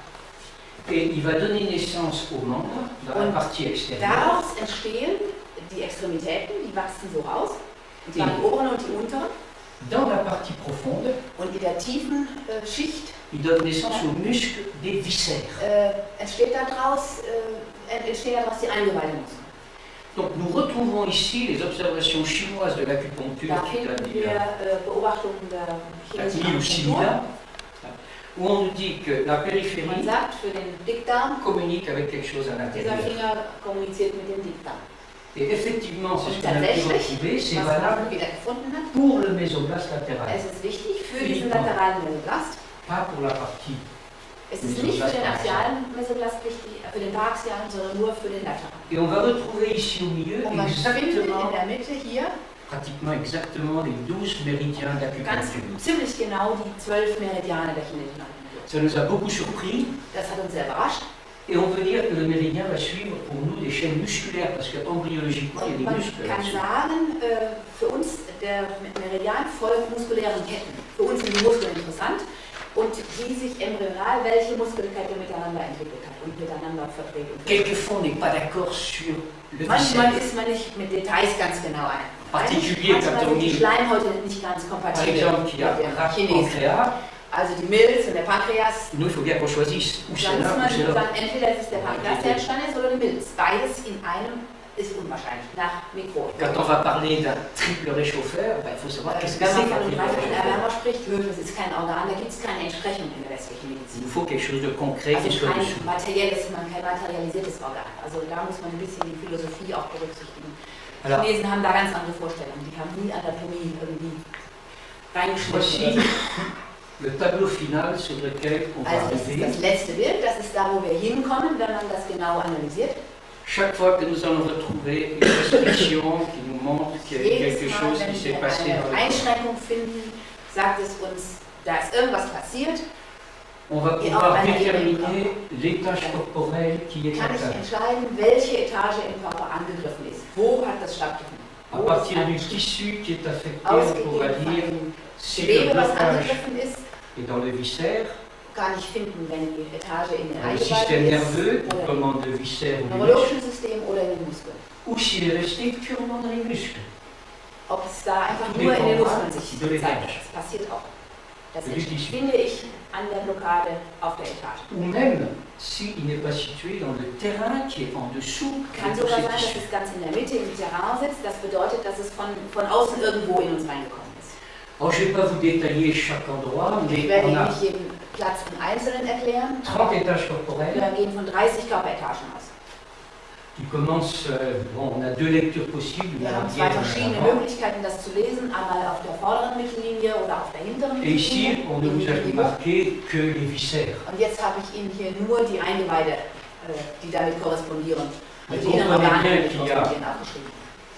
Et il va donner naissance aux membres dans la Und partie extérieure. Daraus entstehen die Extremitäten, die wachsen so raus. Und zwar die oberen und die unteren. Dans la partie profonde, Und in der tiefen Schicht il donne naissance aux muscles des viscères. entstehen daraus die Eingeweidemuskeln. Donc nous retrouvons ici les observations chinoises de l'acupuncture Da qui finden date wir Beobachtungen der chinesischen ou Akupunktur. Sida, où on nous dit que la Man périphérie sagt, für den Dickdarm, communique avec quelque chose à dieser l'intérieur. Finger kommuniziert mit dem Dickdarm. Et effectivement, c'est ce Und qu'on a pu tatsächlich, retrouver, c'est was valable man wieder gefunden hat, pour le mésoblast latéral, es ist wichtig für diesen lateralen Mesoblast. pas pour la partie. Es ist nicht für den axialen Mesoblast wichtig, für den paraxialen, sondern nur für den lateralen. Et on va retrouver ici au milieu Und man findet in exactement, der Mitte hier pratiquement exactement les 12 méridiens ganz d'acupuncture. ziemlich genau die 12 Meridiane der chinesischen Akupunktur. Ça nous a beaucoup surpris. Das hat uns sehr überrascht. Et on peut dire que le méridien va suivre pour nous des chaînes musculaires, parce qu'embryologiquement, il y a Und des man muscles kann là-dessus. sagen, für uns der Meridian folgt muskulären Ketten. Für uns sind die Muskeln interessant, und wie sich embryonal welche Muskelkette miteinander entwickelt hat und miteinander verträgt. Quelquefois, on n'est pas d'accord sur le Manchmal viscère. ist man nicht mit Details ganz genau ein. Particulier Manchmal quand on sind die dit, Schleimhäute nicht ganz par kompatibel exemple, qu'il y a mit dem rate Chinesen. pancréas, Also die Milz und der Pankreas. nous, il faut bien qu'on choisisse ou c'est Da muss l'un ou man c'est l'autre. sagen, entweder ist es der Pankreas, der entstanden ist, oder die Milz. Beides in einem ist unwahrscheinlich, nach Mikro. Quand on va parler d'un triple réchauffeur, il faut savoir qu'est-ce que Wenn c'est man qu'un von einem triple dreifachen réchauffeur. Erwärmer spricht, das ist kein Organ, da gibt es keine Entsprechung in der westlichen Il Medizin. nous faut quelque chose de concret Also qui soit kein dessous. materialisiertes Organ. Also da muss man ein bisschen die Philosophie auch berücksichtigen. Die Alors, Chinesen haben da ganz andere Vorstellungen. Die haben nie Anatomie irgendwie reingeschnitten. voici le tableau final sur lequel on va Also das ist arriver. das letzte Bild, das ist da, wo wir hinkommen, wenn man das genau analysiert. Chaque fois que nous allons retrouver une restriction qui nous montre qu'il y a Jedes quelque Mal, chose wenn qui s'est wir passé dans eine le corps, Einschränkung finden, sagt es uns, da ist irgendwas passiert, on va Et pouvoir en déterminer l'étage corporel qui est kann ich atteint. entscheiden, welche Etage im Körper angegriffen ist. Wo hat das stattgefunden? À Wo partir ist du ein tissu qui est affecté, on pourra ausgegeben von dire einem si le Gewebe, was blocage angegriffen ist, est dans le viscère, kann ich finden, wenn die Etage in den dans le système Eingeweiden nerveux ist, qui oder commande le viscère im ou le muscle, neurologischen System oder in den Muskeln. ou s'il est resté purement dans les muscles. Ob es da einfach Tout nur in den dépendra Muskeln sich de l'étage. zeigt. Das passiert auch. Das De l'étage. finde ich an der Blockade auf der Etage. Ou même s'il n'est pas situé dans le terrain qui est en dessous de Kann tous sogar ces sein, dass tissus. es ganz in der Mitte im Terrain sitzt. Das bedeutet, dass es von außen irgendwo in uns reingekommen ist. Alors, je ne vais pas vous détailler chaque endroit, Ich mais werde on Ihnen a nicht jeden Platz im Einzelnen erklären. 30 étages corporels Wir gehen von 30 Körperetagen aus. qui commencent. Bon, on a deux lectures possibles, Wir la haben zwei arrière et verschiedene l'avant. Möglichkeiten, das zu lesen. Einmal auf der vorderen Mittellinie oder auf der hinteren Et ici, Mittellinie. on ne vous a Mittellinie. marqué que les viscères. Und jetzt habe ich Ihnen hier nur die Eingeweide, die damit korrespondieren. Vous Also die inneren comprenez Organe, bien die qu'il y a korrespondieren, aufgeschrieben.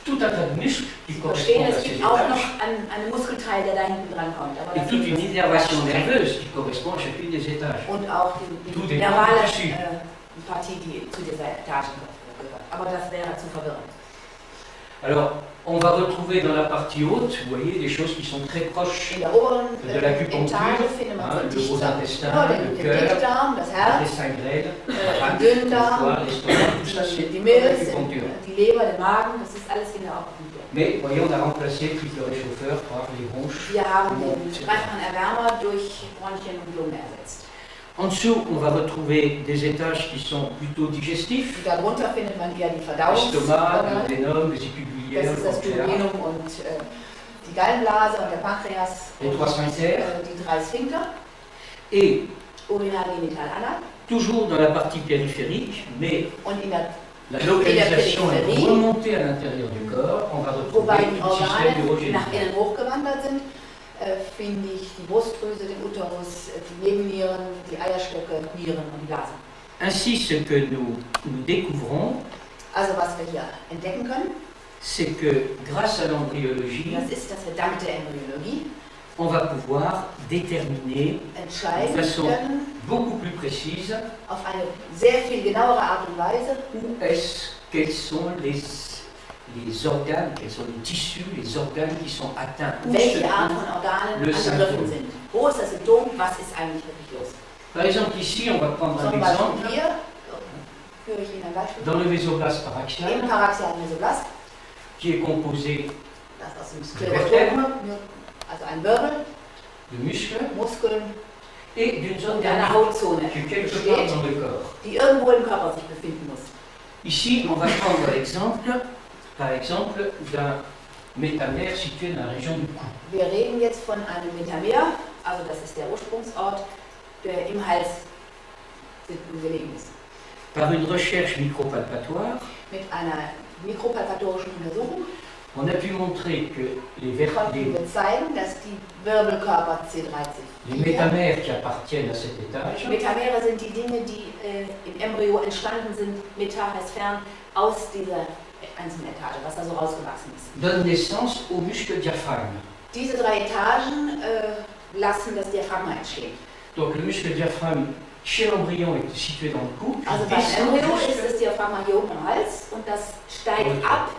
tout un tas de muscles qui Sie correspondent verstehen, à es ces gibt auch noch étages. einen Muskelteil, der da hinten dran kommt. Aber Et das toute ist- une innervation nerveuse qui correspond à chacune des étages. Und auch die Tout dépend nervale du tissu. Partie, die zu dieser Etage gehört. Aber das wäre zu verwirrend. Alors, on va retrouver dans la partie haute, vous voyez, des choses qui sont très proches. In der oberen De l'acupuncture, Etage findet man hein, so le gros Dickdarm, intestin, ja, le den cœur, Dickdarm, das Herz, l'intestin grêle, den le Dünndarm, foie, l'estomac, tout ça c'est die de Milz, l'acupuncture. die Leber, den Magen, das ist alles in der Akupunktur. Mais voyez, on a remplacé le triple réchauffeur par les bronches. Wir haben den etc. dreifachen Erwärmer durch Bronchien und Lunge ersetzt. En dessous, on va retrouver des étages qui sont plutôt digestifs. Und darunter findet man eher die L'estomac, Verdauungsorgane. le vénum, les Das épidulières, ist le das pancréas, Duodenum und die Gallenblase und der Pankreas les und trois sphincters. die drei Sphinkter, Et Urinal, Genital, Anal. toujours dans la partie périphérique, mais Und in der, la localisation est périphérie, remontée à l'intérieur du corps, on va wobei retrouver die tout le système Organe nach urogénital. innen hochgewandert sind, finde ich die Brustdrüse, den Uterus, die Nebennieren, die Eierstöcke, Nieren und die Blase. Ainsi, ce que nous découvrons, Also was wir hier entdecken können, c'est que grâce à l'embryologie, das ist, dass wir dank der Embryologie on va pouvoir déterminer entscheiden De façon- können, beaucoup plus précise auf eine sehr viel genauere Art und Weise, quels sont les organes, quels sont les tissus, les organes qui sont atteints. Où se welche Art trouve- von Organen Le angegriffen Symptom. sind. Wo ist das Symptom? Was ist eigentlich wirklich los? Par exemple, ici, on va prendre un Zum Beispiel exemple. hier, führe ich Ihnen ein Beispiel. Dans le vésoglas paraxial, Im paraxialen Mesoblast, qui est composé das aus dem Vertebra. Sklerotom, also ein Wirbel, de muscles Muskeln et d'une zone und einer dernière Hautzone qui est quelque part besteht, dans le corps. die irgendwo im Körper sich befinden muss. Ici, on va prendre l'exemple, par exemple, d'un métamère situé dans la région du cou. Wir reden jetzt von einem Metamer, also das ist der Ursprungsort, der im Hals gelegen ist. Par une recherche micropalpatoire, Mit einer mikropalpatorischen Untersuchung on a pu montrer que les, konnten wir zeigen, dass die Wirbelkörper C30, les métamères qui appartiennent à cet étage Metamere sind die Dinge, die im Embryo entstanden sind, Meta heißt fern, aus dieser einzelnen Etage, was da so rausgewachsen ist. donnent naissance au muscle diaphragme. Diese drei Etagen lassen das Diaphragma entstehen. Donc le muscle diaphragme chez l'embryon est situé dans le cou, puis Also beim descend Embryo ist jusque- das Diaphragma hier oben am Hals und das steigt ab,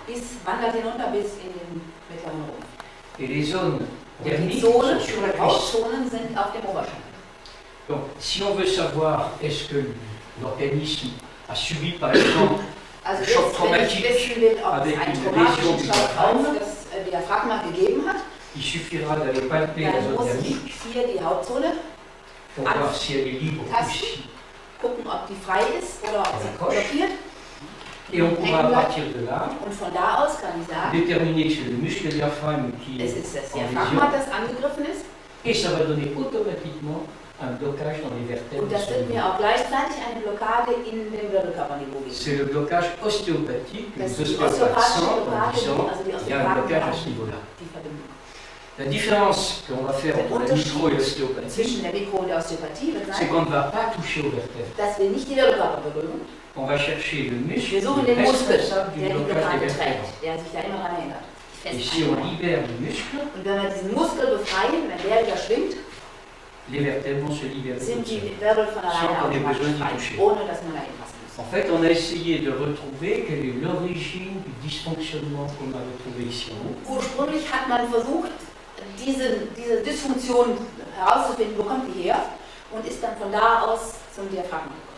wandert hinunter bis in den mittleren Rumpf. et les zones Und die dermiques Zonen, sont sur la die cuisse. Hautzonen sind auf dem Oberschenkel. Donc, si on veut savoir est-ce que l'organisme a subi, par exemple, Also un choc jetzt, wenn ich traumatique wissen will, ob es avec einen une traumatischen lésion du Schock crâne, das Diaphragma gegeben hat, il suffira d'aller palper la dann zone muss dermique ich hier die Hautzone pour voir si elle est libre ou tasten, si. gucken, ob die frei ist oder ob sie blockiert. Et on pourra à partir de là Und von da aus kann ich sagen, déterminer que c'est le muscle diaphragme qui es est ist das en Diaphragma, lésion das angegriffen ist. et ça va donner automatiquement un blocage dans les vertèbres. Und das wird mir auch gleichzeitig eine Blockade in dem Wirbelkörperniveau geben. C'est le blocage ostéopathique que Das les ist die ostéopathes osteopathische sentent en Blockade, disant also die il y a un blocage à ce Osteopathen, niveau-là. die Verbindung. La différence qu'on va faire entre la micro et l'ostéopathie, Zwischen der Mikro- und der Osteopathie wird c'est sein, qu'on ne va pas toucher aux vertèbres. dass wir nicht die Wirbelkörper berühren. On va chercher le muscle Wir suchen den Muskel, responsable du der die blocage Blockade des vertèbres. trägt, der sich da immer daran erinnert. Et si on libère le muscle, Und wenn wir diesen Muskel befreien, wenn der wieder schwingt, les vertèbres vont se libérer sind toutes die seules. Wirbel von alleine Sans qu'on ait automatisch besoin d'y frei, toucher. ohne dass man da hinfassen muss. En fait, on a essayé de retrouver quelle est l'origine du dysfonctionnement qu'on a retrouvé ici en haut. Ursprünglich hat man versucht, diese Dysfunktion herauszufinden, wo kommt die her, und ist dann von da aus zum Diaphragma gekommen.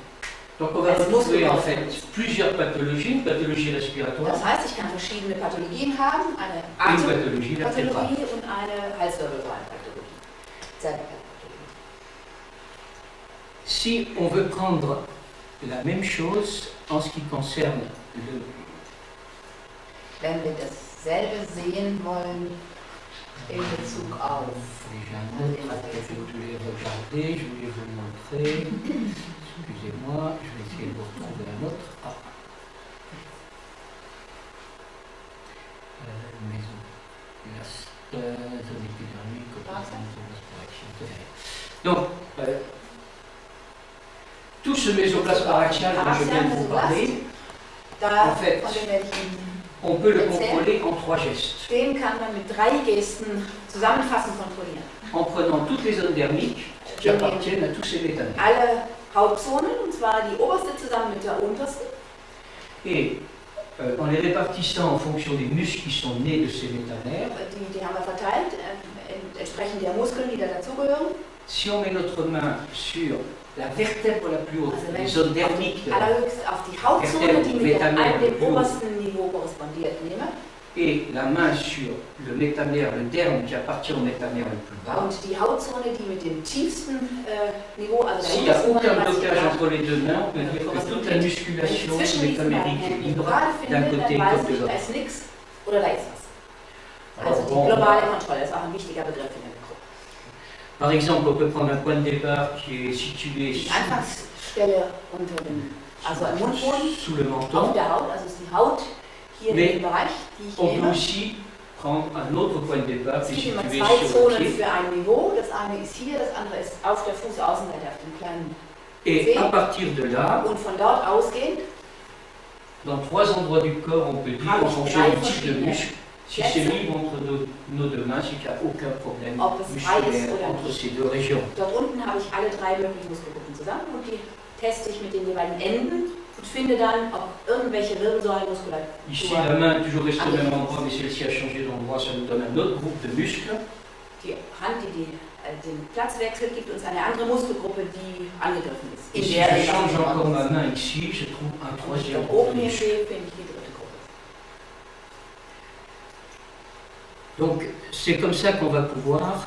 Donc on va retrouver en fait plusieurs pathologies, une pathologie respiratoire, Das heißt, ich kann verschiedene Pathologien haben, eine une pathologie vertébrale. Atempathologie und eine Halswirbelsäulenpathologie. Zellpathologie. Si on veut prendre la même chose en ce qui concerne le... Wenn wir dasselbe sehen wollen in Bezug auf Déjà un autre, je voulais regarder, je voulais vous montrer. Excusez-moi, je vais essayer de vous retrouver un autre. Ah. Zone épidermique, donc, tout ce mésoblast paraxial dont je viens de vous parler, Da, en fait, von dem werde ich Ihnen on peut le contrôler en 3 gestes. den kann man mit 3 Gesten zusammenfassend kontrollieren. En prenant toutes les zones dermiques qui appartiennent à tous ces métamères. Alle Hautzonen, und zwar die oberste zusammen mit der untersten. Et en les répartissant en fonction des muscles qui sont nés de ces métamères, Die haben wir verteilt, entsprechend der Muskeln, die da dazugehören. si on met notre main sur la vertèbre la plus haute, Also wenn les ich zones dermiques de la allerhöchst auf die Hautzone, die mit dem obersten Niveau korrespondiert, nehme, et la main sur le métamère, le derme qui appartient au métamère le plus bas, und die Hautzone, die mit dem tiefsten Niveau, also der s'il n'y a untersten aucun Relation blocage hat, entre les deux mains, on peut dire que toute la wenn ich musculation zwischen diesen beiden métamérique est Händen libre gerade d'un finde, côté dann weiß comme de ich, da l'autre. ist nichts oder da ist was. Also die Bon, globale Kontrolle ist auch ein wichtiger Begriff in der Mikro. par exemple, on peut prendre un point de départ qui est situé Die Anfangsstelle unter dem, also am Mundboden, sous le auf menton. der Haut, also ist die Haut hier in Mais dem Bereich, die ich On peut nehme. aussi prendre un autre point de départ Es qui est gibt immer situé 2 sur le Zonen pied. für ein Niveau. Das eine ist hier, das andere ist auf der Fußaußenseite, auf dem kleinen. Et à partir de là, Und von dort ausgehend, dans 3 endroits du corps, on peut dire, en fonction du type de muscle, si c'est libre entre nos deux mains, c'est qu'il n'y a aucun problème ob es frei ist musculaire oder entre nicht. ces deux régions. Dort unten habe ich alle 3 möglichen Muskelgruppen zusammen und die teste ich mit den jeweiligen Enden und finde dann, ob irgendwelche Wirbelsäulenmuskulatur. Ici, la main est toujours restée au même endroit, mais celle-ci a changé d'endroit, ça nous donne un autre groupe de muscles. Die Hand, die den Platz wechselt, gibt uns eine andere Muskelgruppe, die angegriffen ist. Et si je change encore ma main ici, je trouve un troisième Dort groupe oben de hier muscles. sehe, finde ich die dritte Gruppe. Donc, c'est comme ça qu'on va pouvoir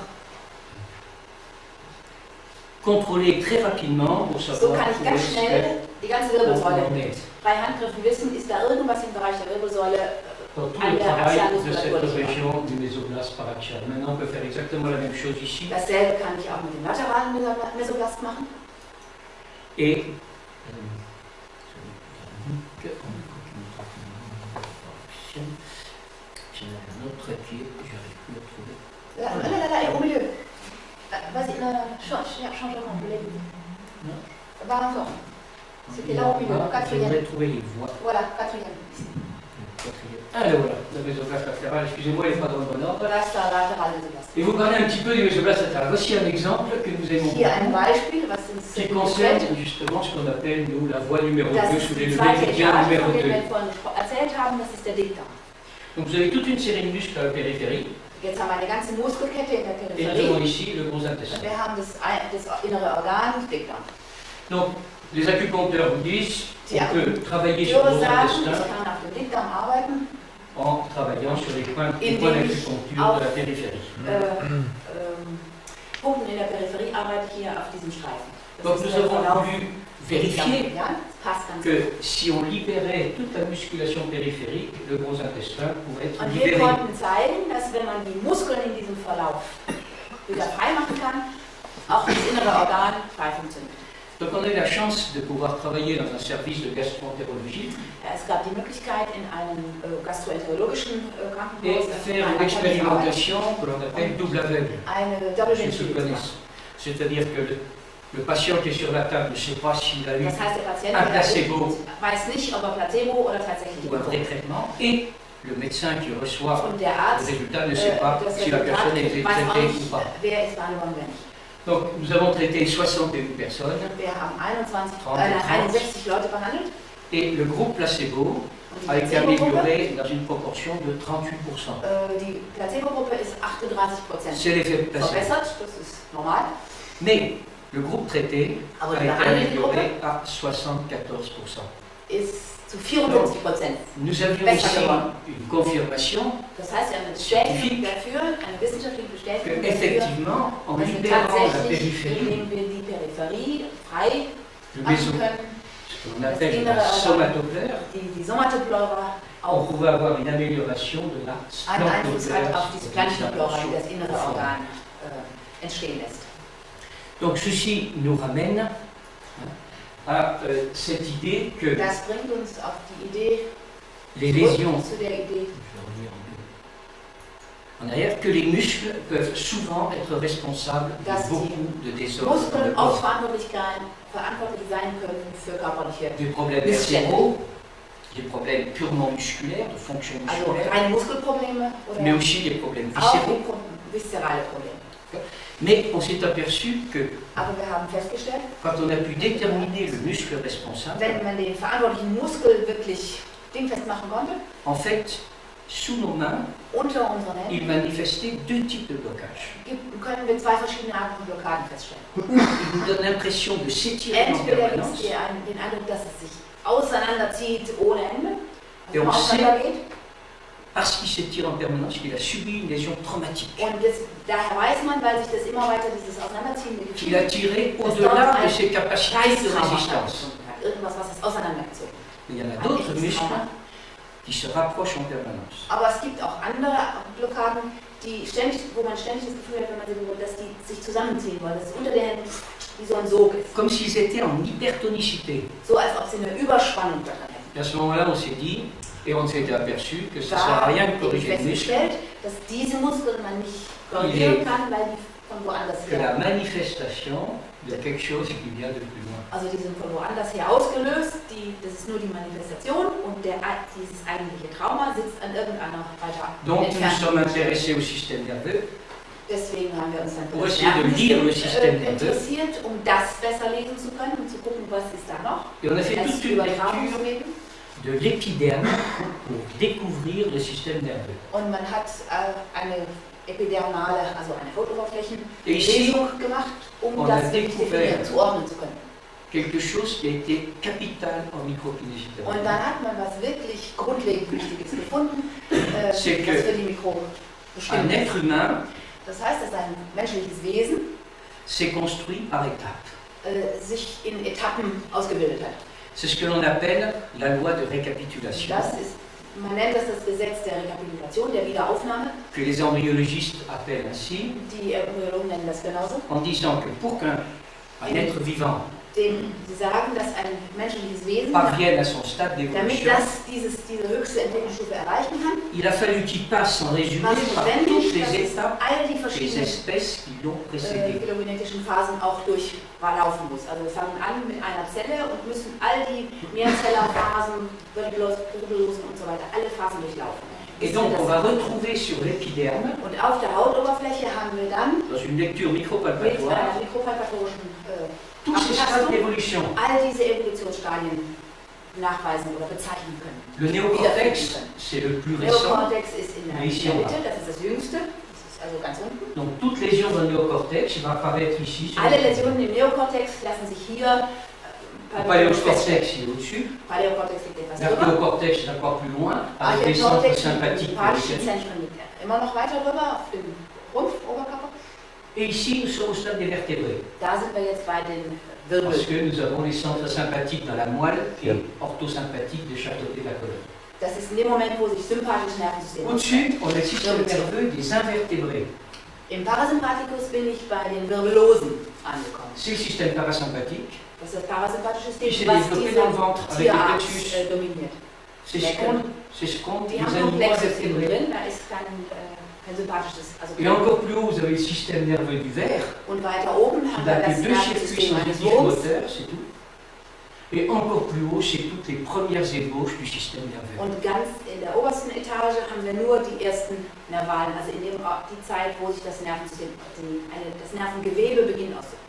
contrôler très rapidement pour So savoir kann ich où ganz est-ce schnell die ganze Wirbelsäule qu'on mit est. 3 Handgriffen wissen, ist da irgendwas im Bereich der Wirbelsäule. Dans tout le travail de cette région du mésoblast paraxial. Maintenant, on peut faire exactement la même chose ici. Dasselbe kann ich auch mit dem lateralen Mesoblast machen. Et j'ai un autre qui est, j'arrive plus à trouver. Là, au milieu. Vas-y, change de rang, vous l'avez vu. Va encore. C'était là au milieu, Je quatrième. voudrais trouver les voies. Voilà, quatrième. Ah, là, voilà, le mésoblast latéral, excusez-moi, il n'est pas dans le bon ordre. Voilà, c'est un lateral Mesoblast. Et vous parlez un petit peu du mésoblast latéral. Voici un exemple que nous aimons Hier ein beaucoup, Beispiel, was uns qui concerne justement ce qu'on appelle, nous, la voie numéro 2, das sous ist les die zweite méridien Etage, numéro von der 2. wir vorhin erzählt haben, das ist der Dickdarm. Donc vous avez toute une série de muscles à la périphérie. Jetzt haben wir eine ganze Muskelkette in der Et nous Periphérie. avons ici le gros Und intestin. wir haben das innere Organ, Dickdarm. Donc, les acupuncteurs vous disent Ja. qu'on peut travailler Ich sur le würde gros sagen, intestin ich kann auf dem Dickdarm arbeiten, en travaillant sur les points Indem d'acupuncture auch- de la périphérie. Punkten in der Peripherie arbeite ich hier auf diesem Streifen. Das Donc ist nous der avons Verlauf voulu des vérifier Dickdarm. Ja, das passt ganz gut. que si on libérait toute la musculation périphérique, le gros intestin pourrait être Und wir libéré. konnten zeigen, dass wenn man die Muskeln in diesem Verlauf wieder frei machen kann, auch das innere Organ frei funktioniert. Donc on a eu la chance de pouvoir travailler dans un service de gastroentérologie Es gab die Möglichkeit, in einem gastroenterologischen et Krankenhaus faire une expérimentation que l'on appelle double aveugle. eine Double Ceux qui connaissent. C'est-à-dire que le patient qui est sur la table ne sait pas s'il a eu Das heißt, der Patient un placebo weiß nicht, ob er Placebo oder tatsächlich ou un vrai traitement et le médecin qui reçoit Und der le Arzt résultat ne sait pas das si la Resultat personne a été weiß auch traitée nicht, ou pas. wer ist behandelt worden, wer nicht. Donc nous avons traité 61 personnes Wir haben 30. 61 Leute behandelt. et le groupe placebo Und die a été Placebo-Gruppe, amélioré dans une proportion de 38%. die Placebo-Gruppe ist 38% C'est l'effet placebo. verbessert, das ist normal. Mais le groupe traité Aber a die été behandelte Gruppe amélioré à 74%. ist zu 74%. Nous avions Besser aussi geworden. une confirmation Das heißt, eine Bestätigung dafür, eine wissenschaftliche Bestätigung dafür, qu'effectivement, en dass wir libérant la tatsächlich, périphérie, indem wir die Peripherie frei le machen méso, können, ce qu'on appelle la somatopleure, die Somatopleura on auch pouvait avoir une amélioration de la einen Einfluss hat splantopleure, auf diese Plantenflora, die das innere profonde. Organ entstehen lässt. Donc ceci nous ramène à cette idée que Das bringt uns auf die Idee, les lésions, zu der Idee, je vais revenir un peu en arrière, que les muscles peuvent souvent être responsables Das de beaucoup de désordres dans le Muskeln auch corps. verantwortlich sein können für körperliche, Des problèmes Missstände. viscéraux, des problèmes purement musculaires, de fonction also musculaire, reine Muskelprobleme mais oder aussi des problèmes auch viscéraux. die viszerale Probleme. Mais on s'est aperçu que Aber wir haben festgestellt, quand on a pu déterminer le muscle responsable, wenn man den verantwortlichen Muskel wirklich dingfest machen konnte, en fait, sous nos mains, unter unseren Händen, il manifestait deux types de blocage. können wir zwei verschiedene Arten von Blockaden feststellen. Il nous donne l'impression de s'étirer en Entweder gibt permanence, es den Eindruck, dass es sich auseinanderzieht ohne Ende, Et also on auseinandergeht. parce qu'il s'étire en permanence, qu'il a subi une lésion traumatique, Und daher weiß man, weil sich das immer weiter, dieses auseinanderziehende qu'il a Gefühl, tiré dass au-delà dort de ses ein capacités de Reißtrauma résistance. stattgefunden hat. Irgendwas, was es auseinandergezogen hat. Il y en a Ein d'autres echtes muscles Trauma. qui se rapprochent en permanence. Aber es gibt auch andere Blockaden, wo man ständig das Gefühl hat, wenn man sie berührt, dass die sich zusammenziehen, weil das unter den Händen wie so ein Sog ist. Comme s'ils étaient en hypertonicité. So als ob sie eine Überspannung daran hätten. Et à ce moment-là, on s'est dit, et on s'était aperçu que ça ne sert à Da rien de habe ich corriger le muscle, festgestellt, dass diese Muskeln man nicht korrigieren kann, weil die von woanders que la her. manifestation de quelque chose qui vient de plus loin. Also die sind von woanders her ausgelöst, das ist nur die Manifestation und dieses eigentliche Trauma sitzt an irgendeiner weiter Donc nous entfernt. sommes intéressés au système nerveux Deswegen haben wir uns dann Pour für das essayer de lire le Nervensystem, système nerveux. interessiert, um das besser lesen zu können und zu gucken, was ist da noch. et on a fait Als toute une lecture Übertragungswege. de l'épiderme pour découvrir le système nerveux. Und man hat eine epidermale, also eine Et ici, Hautoberflächenlesung gemacht, um on a das wirklich découvert definieren, zuordnen zu können. quelque chose qui a été capital en Und microkinésithérapie. dann hat man was wirklich grundlegend Wichtiges gefunden, C'est que das für die Mikro Un bestimmt ist. être humain Das heißt, dass ein menschliches Wesen s'est construit par étapes. sich in Etappen ausgebildet hat. C'est ce que l'on appelle la loi de récapitulation, Man nennt das Gesetz der Rekapitulation, der Wiederaufnahme. que les embryologistes appellent ainsi, Die Embryologen nennen das genauso. en disant que pour qu'un être vivant Sie sagen, dass ein menschliches Wesen, parvienne à son stade damit d'évolution, das diese höchste Entwicklungsstufe erreichen kann, il a fallu qu'il passe en résumé war es par notwendig, toutes dass les es étapes all die des verschiedenen espèces qui l'ont précédé. phylogenetischen Phasen auch durchlaufen muss. Also wir fangen an mit einer Zelle und müssen all die Mehrzellerphasen, Vertikulosen und so weiter, alle Phasen durchlaufen. Et donc on va retrouver sur l'épiderme, Und auf der Hautoberfläche haben wir dann dans une lecture mit micropalpatoire, einer mikropalpatorischen tous ces stades d'évolution. all diese Evolutionsstadien nachweisen oder bezeichnen können. Le néocortex, c'est le plus récent, Neokortex ist in der Mais ici, on Mitte, das ist das jüngste, das also ganz unten. Donc toute lésion dans le néocortex va apparaître ici. Alle Läsionen im Neokortex lassen sich hier Le paléocortex est au-dessus. Paläokortex liegt etwas drüber. L'archéocortex est encore plus loin, avec les centres sympathiques. Immer noch weiter rüber auf dem Rumpf, Oberkörper. Et ici, nous sommes au stade des vertébrés. Da sind wir jetzt bei den Parce que Wirbeln. nous avons les centres sympathiques dans la moelle et orthosympathiques de chaque côté de la colonne. Das ist in dem Moment, wo sich sympathisches Nervensystem Au-dessus, on a le système nerveux des invertébrés. Im Parasympathikus bin ich bei den Wirbellosen angekommen. C'est le système parasympathique. Das ist das parasympathische qui System, s'est was développé diese dans le ventre avec le Tierart plexus. dominiert. C'est ce qu'ont Die les haben animaux Komplexsystem invertébrés. drin, da ist kein sympathisches. Also Et encore plus haut, vous avez le système nerveux du ver, und weiter oben qui haben n'a wir que das deux circuits Nervensystem eines sensitifs Wurms. moteurs, c'est tout. Et encore plus haut, c'est toutes les premières ébauches du système nerveux. Und ganz in der obersten Etage haben wir nur die ersten Nervalen, also in die Zeit, wo sich das Nervensystem, das Nervengewebe beginnt auszuprägen.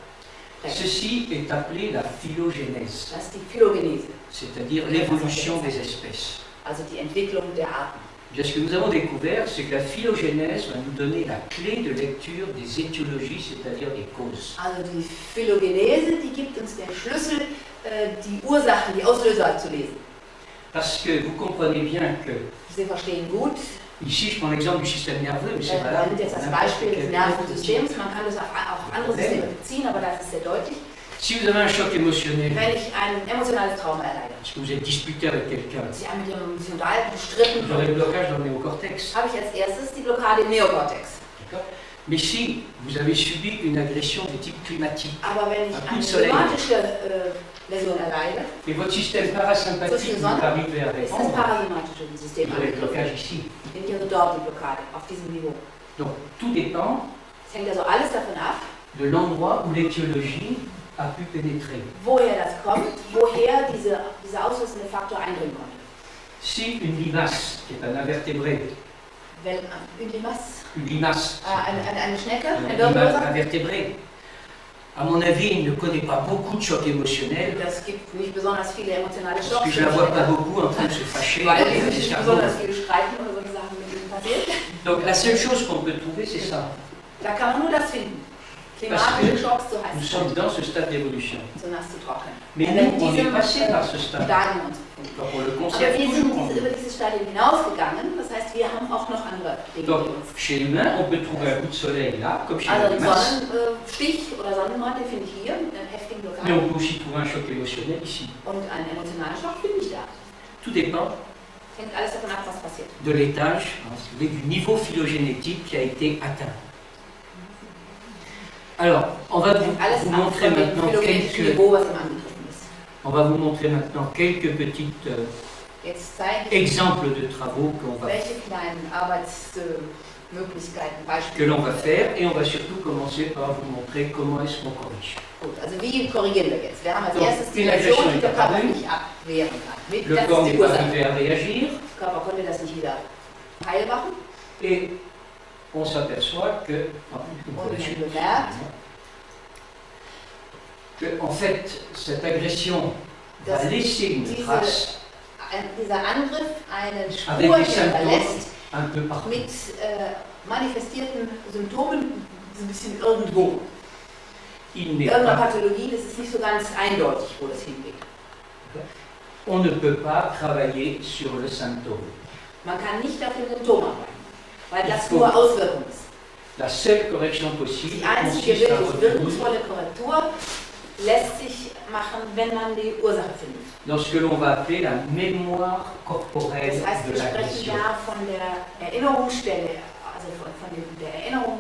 Ceci est appelé la phylogénèse, Das ist die Phylogenese, c'est-à-dire l'évolution des espèces. also die Entwicklung der Arten. Bien, ce que nous avons découvert, c'est que la phylogénèse va nous donner la clé de lecture des étiologies, c'est-à-dire des causes. Also die Phylogenese, die gibt uns den Schlüssel, die Ursachen, die Auslöser zu lesen. Parce que vous comprenez bien que, Sie verstehen gut, ici je prends l'exemple du système nerveux, mais c'est wir valable sind jetzt pour das n'importe Beispiel des quel Nervensystems, man kann das auch auf andere Systeme beziehen, aber das ist sehr deutlich. Si vous avez un choc émotionnel, Wenn ich ein emotionales Trauma erleide, parce que vous êtes disputé avec quelqu'un, Sie haben mit jemandem sich unterhalten, gestritten, vous aurez le blocage dans le néocortex. habe ich als erstes die Blockade im Neokortex. D'accord. Mais si vous avez subi une agression de type climatique Aber wenn ich Un coup eine de soleil. klimatische Läsion erleide, et votre système parasympathique n'est pas arrivé à ist das répondre, parasympathische System vous avez le angegriffen. blocage ici. Bin ich also dort die Blockade, auf diesem Niveau. Donc tout dépend Es hängt also alles davon ab, de l'endroit où l'étiologie a pu pénétrer. woher das kommt, woher dieser auslösende Faktor eindringen konnte. Si une limace, qui est un invertébré, Wenn une limace, une limace, eine Schnecke, ein un Wirbelloser, invertébré, à mon avis, il ne connaît pas beaucoup de chocs émotionnels, das gibt nicht besonders viele emotionale parce que Schocks, je ne la vois pas beaucoup en train de se fâcher. weil avec die les nicht cerveaux. besonders viel streiten oder solche Sachen mit ihnen passiert. Donc la seule chose qu'on peut trouver, c'est ça. Da kann man nur das finden. Klimatische Schocks, so heißt Nous es, sommes dans ce stade d'évolution. so nass zu trocknen. Mais Und wenn nous, on est diese passé par ce stade. Stadien uns befinden. Donc on le Aber conserve wir sind toujours. über dieses Stadium hinausgegangen, das heißt, wir haben auch noch andere Dinge Donc in uns. chez l'humain, on peut trouver un coup de soleil là, comme chez la Also einen limace. Sonnenstich oder Sonnenbrand, den finde ich hier mit einem heftigen Mais Blockade. on peut aussi trouver un choc émotionnel ici. Und einen emotionalen Schock finde ich da. Tout dépend Hängt alles davon ab, was passiert. de l'étage, hein, si vous voulez, du niveau phylogénétique qui a été atteint. Alors, on va Hängt alles vous ab montrer von dem maintenant phylogenetischen quelques, Niveau, was ihm angegriffen ist. on va vous montrer maintenant quelques petites Jetzt zeige ich, exemples de travaux welche kleinen Arbeitsmöglichkeiten, que Beispiele. l'on va faire et on va surtout commencer par vous montrer comment est-ce qu'on corrige. Gut, also wie korrigieren wir jetzt? Wir haben als So, erstes die die Läsion, Aggression die der ist Körper apparue. nicht abwehren kann. Mit, Le das corps ist n'est die pas Ursache. arrivé à réagir Der Körper konnte das nicht wieder heil machen. et on s'aperçoit que, Und wir haben bemerkt, en fait, cette agression va dass laisser une trace dieser Angriff eine avec Spur des symptômes hinterlässt un peu partout. mit manifestierten Symptomen, so ein bisschen irgendwo. Il n'est Irgendeine pas, Pathologie, das ist nicht so ganz eindeutig, wo das hingeht. on ne peut pas travailler sur le symptôme. Man kann nicht auf den Symptom arbeiten, weil das Il faut- nur Auswirkung ist. La seule correction possible Die einzige consiste à wirklich revenir wirkungsvolle Korrektur lässt sich machen, wenn man die Ursache findet. dans ce que l'on va appeler la mémoire corporelle Das heißt, de wir sprechen l'agression. da von der Erinnerungsstelle, also der Erinnerung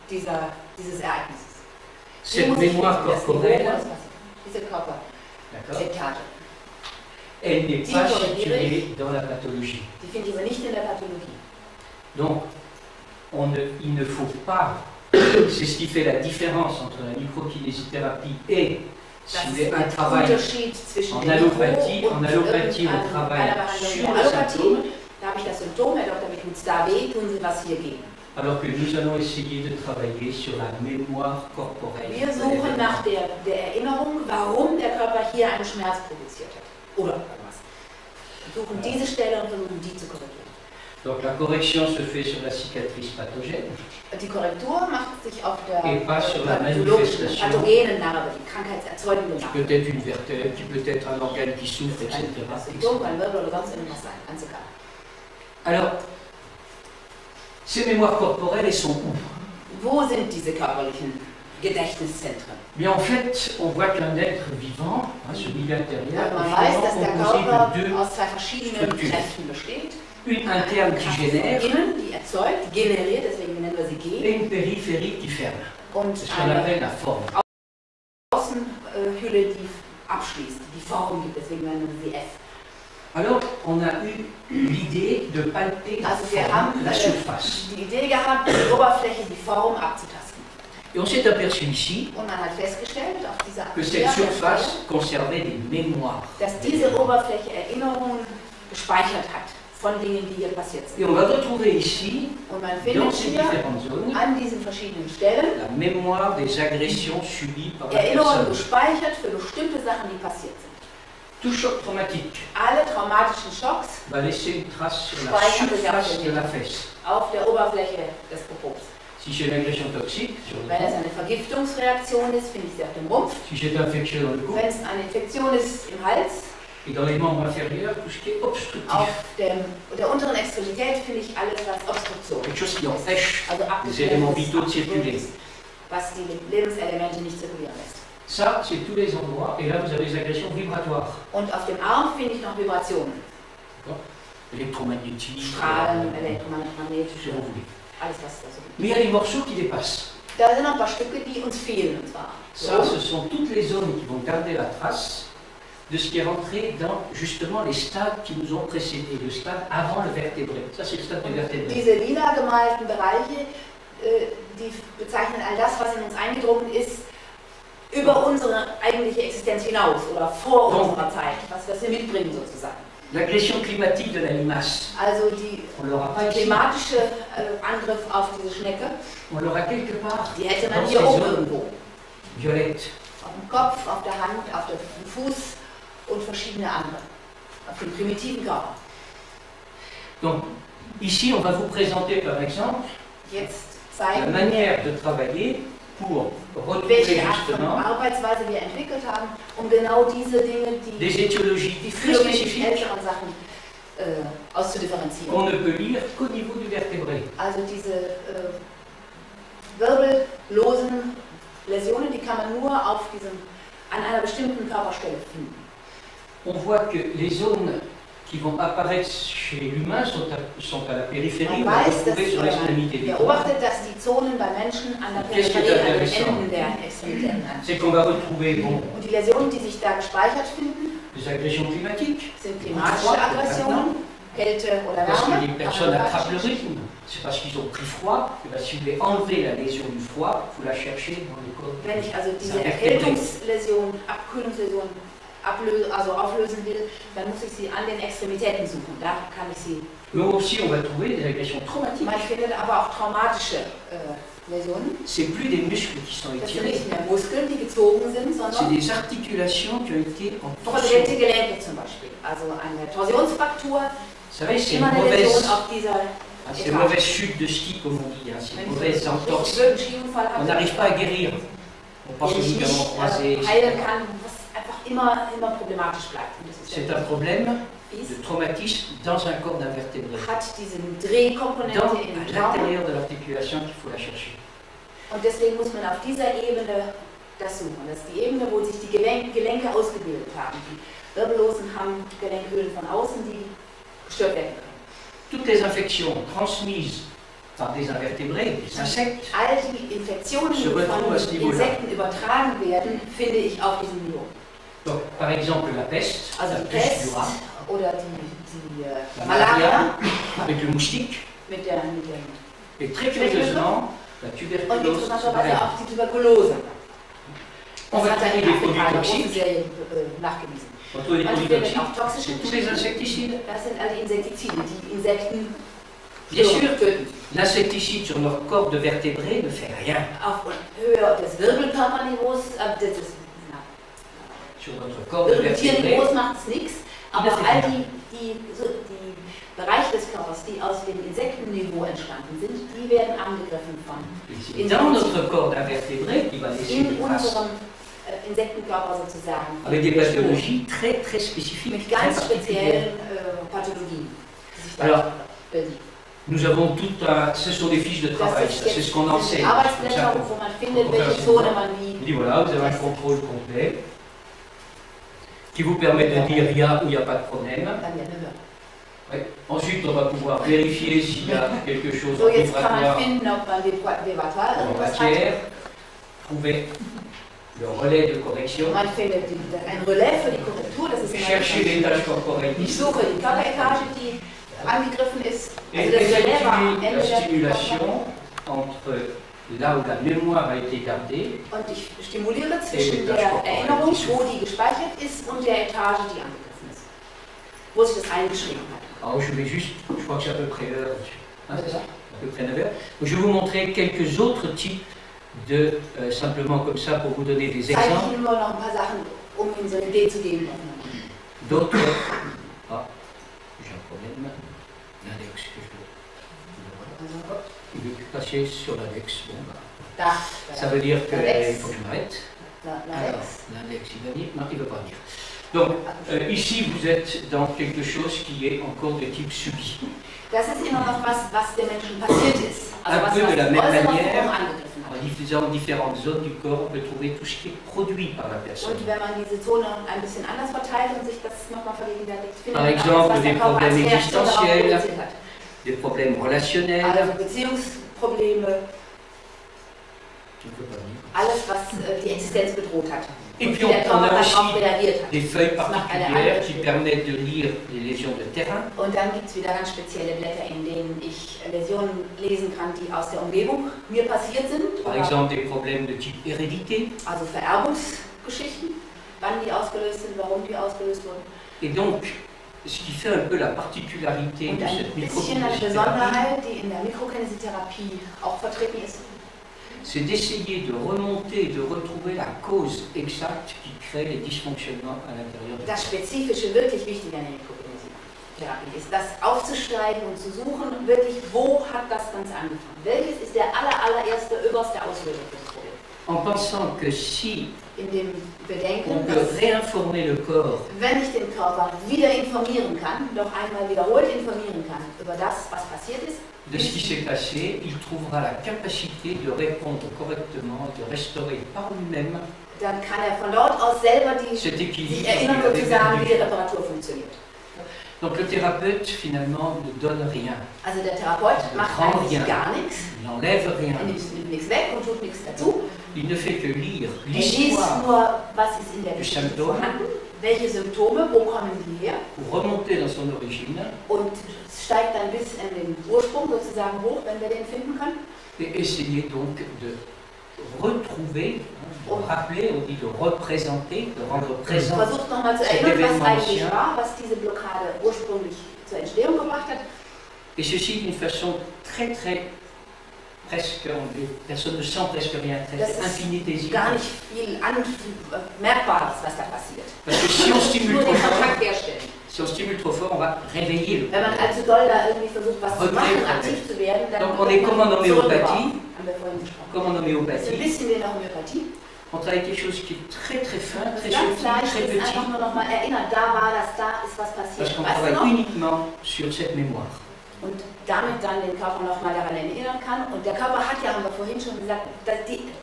dieses Ereignisses. Cette mémoire corporelle, Diese Körperetage, d'accord, elle n'est Die pas corrigée. située dans la pathologie. die finde ich aber nicht in der Pathologie. Donc, il ne faut pas, c'est ce qui fait la différence entre la microkinésithérapie et Das si ist vous voulez, un der travail Unterschied zwischen en der allopathie. Mikro- En und allopathie, on einer travaille Behandlung sur in le der Allopathie. symptôme, Da habe ich das Symptom, Herr Dr. Mir tut's da weh, tun Sie was hier gegen. alors que nous allons essayer de travailler sur la mémoire corporelle. Wir suchen nach der Erinnerung, warum der Körper hier einen Schmerz produziert hat. Oder irgendwas. Wir suchen diese Stelle und versuchen die zu korrigieren. Donc la correction se fait sur la cicatrice pathogène Die Korrektur macht sich auf der et pas sur la pathologischen, manifestation pathogenen Narbe, die krankheitserzeugende qui Narbe. peut être une vertèbre, qui peut être un organe qui souffre, etc. Ein Symptom, ein Wirbel oder sonst irgendwas sein, ganz egal. Alors, ces mémoires corporelles, elles sont où? Wo sind diese körperlichen Gedächtniszentren? Mais en fait, on voit qu'un être vivant, hein, ce milieu intérieur, Man est weiß, dass der finalement Körper composé de deux, aus zwei verschiedenen Strukturen. Kräften besteht. une interne qui Kraft von génère innen, die erzeugt, generiert, deswegen nennen wir sie G, et une périphérique qui ferme. und C'est ce qu'on eine appelle la forme. Außenhülle, die abschließt, die Form gibt, deswegen nennen wir sie F. Alors, on a eu l'idée de palper la Also wir forme, haben la surface. die Idee gehabt, die Oberfläche, die Form abzutasten. Et on s'est aperçu ici Und man hat festgestellt, auf dieser que cette surface conservait des mémoires. dass diese Oberfläche Erinnerungen gespeichert hat von Dingen, die hier passiert Et sind. on va retrouver ici, Und man dans findet ces hier différentes zones, an diesen verschiedenen Stellen la mémoire des agressions subies par la Erinnerungen personne. gespeichert für bestimmte Sachen, die passiert sind. Tout choc traumatique Alle traumatischen Schocks va laisser une trace sur la Speichern sich auf surface den de la fesse. auf der Oberfläche des Popos. Si j'ai une agression toxique, sur le Wenn es front, eine Vergiftungsreaktion ist, finde ich sie auf dem Rumpf. si j'ai une infection dans le cou, Wenn es eine Infektion ist im Hals, et dans les membres inférieurs, tout ce qui est obstructif, auf der unteren Extremität finde ich alles, was Obstruktion quelque chose qui empêche also les éléments abgeschnitten vitaux de ist, circuler. was die Lebenselemente nicht zirkulieren lässt. Ça, c'est tous les endroits, et là vous avez des agressions vibratoires, Und auf dem Arm finde ich noch Vibrationen, électromagnétiques, Strahlen, ce elektromagnetische, que vous voulez. alles was da so gibt. Mais il y a des morceaux qui dépassent. Da sind noch ein paar Stücke, die uns fehlen, und zwar Ça, ce sont toutes les zones qui vont garder la trace de ce qui est rentré dans justement les stades qui nous ont précédés, le stade avant le vertébré. Ça, c'est le stade du vertébré. diese lila gemalten Bereiche, die bezeichnen all das, was in uns eingedrungen ist, über unsere eigentliche Existenz hinaus oder vor unserer Zeit, was wir mitbringen sozusagen. L'agression climatique de la limace, Also die on l'aura pas ici, klimatische Angriff auf diese Schnecke, on l'aura quelque part die hätte man dans hier ces oben zones irgendwo. violettes. Auf dem Kopf, auf der Hand, auf dem Fuß und verschiedene andere. Auf dem primitiven Körper. Donc, ici, on va vous présenter par exemple Jetzt la zeigen wir, manière de travailler pour retrouver welche Art von justement Arbeitsweise wir entwickelt haben, um genau diese Dinge, des die étiologies très früheren, spécifiques älteren Sachen auszudifferenzieren. qu'on ne peut lire qu'au niveau du vertébré. Also diese wirbellosen Läsionen, die kann man nur auf an einer bestimmten Körperstelle finden. On voit que les zones qui vont apparaître chez l'humain sont à la périphérie, on Man va weiß, dass retrouver sur l'extrémité du corps. beobachtet, dass die Zonen bei Menschen an der Qu'est-ce qui est Peripherie, an den intéressant? Enden der Extremitäten an. C'est qu'on va retrouver bon, Und die Läsionen, die sich da gespeichert finden, des agressions climatiques, sind klimatische Aggressionen, Kälte oder parce que les Wärme. personnes attrapent le rythme. C'est parce qu'ils ont pris froid. Et bien, si vous voulez enlever la lésion du froid, il faut la chercher dans le corps. Wenn ich also diese C'est un vertébré. Erkältungsläsion, Abkühlungsläsion auflösen will, dann muss ich sie an den Extremitäten suchen. Da kann ich sie. Mais aussi, on va trouver des agressions traumatiques. Man findet aber auch traumatische Läsionen. C'est plus des muscles qui sont Das sind étirés, nicht mehr Muskeln, die gezogen sind, c'est sondern des articulations qui ont été en torsion. verdrehte Gelenke zum Beispiel. Also eine Torsionsfraktur, Vous savez, c'est immer une eine Läsion mauvaise, auf dieser c'est une mauvaise chute de ski, comme on dit. Hein. C'est une mauvaise entorse. blöden Skiunfall On hatte, n'arrive pas à guérir. On pense aux den ich ligaments nicht croisés. heilen etc. kann, was einfach immer problematisch bleibt. Und das ist C'est ja un problème fies. de traumatisme dans un corps d'invertébré. Hat diese Drehkomponente Dans, im à Körper. l'intérieur de l'articulation qu'il faut la chercher. Und deswegen muss man auf dieser Ebene das suchen. Das ist die Ebene, wo sich die Gelenke ausgebildet haben. Die Wirbellosen haben Gelenkhöhlen von außen, die gestört werden können. Toutes les infections transmises par des invertébrés, des insectes, All die Infektionen, die Se retrouve à ce von niveau-là. Insekten übertragen werden, finde ich auf diesem Niveau. donc par exemple la peste, Also la die peste Pest du rat, oder die la Malaria malaria, avec le moustique, mit dem et très curieusement, la und tuberculose. interessanterweise auch die Tuberkulose. On Das va hat er trouver in des Afrika produits eine große toxiques, Serie nachgewiesen. on trouve des Man produits findet toxiques, auch toxische c'est tous les insecticides. Das sind alle Insektizide, die Insekten Bien sûr, töten. l'insecticide sur leur corps de vertébrés ne fait rien Auf Höhe des Wirbelkörperniveaus, des sur notre corps de vertébrés. Wirbeltierniveaus macht es nichts, aber all die Bereiche des Körpers, die aus dem Insektenniveau entstanden sind, die werden angegriffen von Dans notre corps d'invertébrés, qui va laisser des in traces unserem Insektenkörper sozusagen. avec des pathologies très très spécifiques, Mit très ganz particulières. speziellen Pathologien. die sich da Alors, bilden. Nous avons tout un... Ce sont des fiches de travail, ça, c'est ce qu'on enseigne. Arbeitsblätter, wo man findet, welche Zone man wie. On dit voilà, vous avez un contrôle complet qui vous permet de dire il y a ou il n'y a pas de problème. Ouais. Ensuite, on va pouvoir vérifier s'il y a quelque chose So, en jetzt kann man vibratoire finden, ob man vibratoire en irgendwas hat. matière, trouver le relais de correction, Man findet ein Relais für die Korrektur, das ist immer chercher les tâches corporelles Ich suche die Körperetage, die angegriffen ist. et Also das Relais war effectuer la entweder stimulation entre là où la mémoire a été gardée und ich stimuliere zwischen der Erinnerung, wo die gespeichert ist, und der Etage, die angegriffen ist. Wo sich das eingeschrieben hat. Alors je vais juste, je crois que c'est à peu près l'heure, hein, Bitte. à peu près 9 heures. Donc, je vais vous montrer quelques autres types de, simplement comme ça pour vous donner des Zeige ich exemples, Ihnen nur noch ein paar Sachen, um Ihnen so eine Idee zu geben. d'autres. Ah, j'ai un problème. L'index que je dois. Il veut plus passer sur l'index. Bon, bah, Da, ça veut dire qu'il L'index. faut que je m'arrête. Alors, L'index. l'index, il va venir. Non, il ne veut pas venir. Donc, ici, vous êtes dans quelque chose qui est encore de type subi. Das ist immer noch was, was dem Menschen passiert ist. Un was, peu was de la die même äußere manière, Form angegriffen hat. en diffusant différentes zones du corps, on peut trouver tout ce qui est produit par la personne. Und wenn man diese Zone ein bisschen anders verteilt und sich das nochmal vergegenwärtigt, findet Par man exemple, alles, was des der Körper als problèmes Reaktion darauf existentiels, produziert hat. Des problèmes relationnels. Also Beziehungsprobleme, Je ne peux pas venir. alles, was die Existenz bedroht hat. Et Und puis wie der on Körper a darauf aussi reagiert hat. des feuilles particulières qui permettent de lire les lésions de terrain. Und dann gibt es wieder ganz spezielle Blätter, in denen ich Läsionen lesen kann, die aus der Umgebung mir passiert sind. Par Oder exemple, des problèmes de type hérédité. also Vererbungsgeschichten, wann die ausgelöst sind, warum die ausgelöst wurden. Et donc, ce qui fait un peu la particularité Und de ein cette bisschen eine microkinésithérapie, Besonderheit, die in der Mikrokinesietherapie auch vertreten ist, c'est d'essayer de remonter, de retrouver la cause exacte qui crée les dysfonctionnements à l'intérieur du das corps. Spezifische wirklich wichtig an der Mikrokinesietherapie ist, das aufzusteigen und zu suchen, wirklich, wo hat das Ganze angefangen? Welches ist der oberste Auslöser für das Problem? En pensant que si In dem Bedenken, on peut dass réinformer le corps wenn ich den Körper wieder informieren kann, noch einmal wiederholt informieren kann über das, was passiert ist, de ce qui s'est passé, il trouvera la capacité de répondre correctement, de restaurer par lui-même dann kann er von dort aus selber cet die équilibre Erinnerung qu'il avait sozusagen, wie die perdu. Reparatur funktioniert. Donc le thérapeute finalement ne donne rien, Also der Therapeut macht eigentlich gar nichts, il n'enlève rien, er nimmt nichts weg und tut nichts dazu. il ne fait que lire Er liest l'histoire nur, was ist in der du Geschichte Symptom vorhanden, welche Symptome, wo kommen die her, pour remonter dans son origine und steigt dann bis in den Ursprung sozusagen hoch, wenn wir den finden können. et essayer donc de retrouver, de rappeler, on dit de représenter, de rendre présent. Versucht nochmal zu cet erinnern, was événement eigentlich ancien. war, was diese Blockade ursprünglich zur Entstehung gebracht hat. Et ceci d'une façon très très presque, personne ne sent presque rien, très Das ist infinitésimale. gar nicht viel Merkbares, was da passiert. Parce que si on Nur stimule den trop fort, Kontakt herstellen. si on stimule trop fort, on va réveiller le Wenn man problème. allzu doll da irgendwie versucht, was zu Okay, machen, okay. aktiv zu werden, dann Donc on est comme en homéopathie, haben wir vorhin gesprochen. comme en Das ist ein homéopathie, bisschen wie in der Homöopathie. on travaille quelque chose qui est très très fin, très Ganz subtil, leicht très ist petit, einfach nur nochmal erinnern, da war das, da ist was parce passiert. qu'on Weißt du travaille noch? uniquement sur cette mémoire. Und damit dann den Körper nochmal daran erinnern kann. Und der Körper hat ja, haben wir vorhin schon gesagt,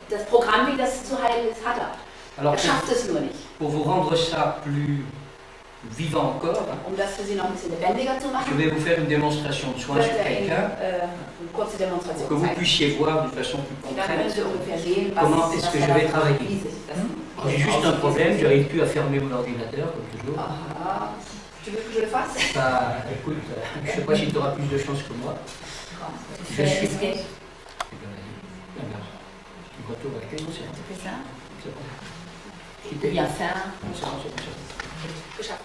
das Programm, wie das zu heilen ist, hat er. Alors Er schafft es nur nicht. pour vous rendre ça plus vivant encore, Um das für Sie noch ein bisschen lebendiger zu je machen, vais vous faire une démonstration de soins wird sur er Ihnen quelqu'un eine kurze pour Demonstration que vous zeigen. puissiez voir d'une façon plus Und dann können concrète. Sie ungefähr sehen, Comment was est-ce que er je vais da macht, travailler? wie sich das J'ai juste un problème, j'arrive plus à fermer mon ordinateur comme toujours. Ah, tu veux que je le fasse? Bah écoute, je sais pas si tu auras plus de chance que moi. Je suis. Es geht. Retour à laquelle c'est Tu fais ça? bon. Bien faire. C'est bon, c'est bon. Geschafft.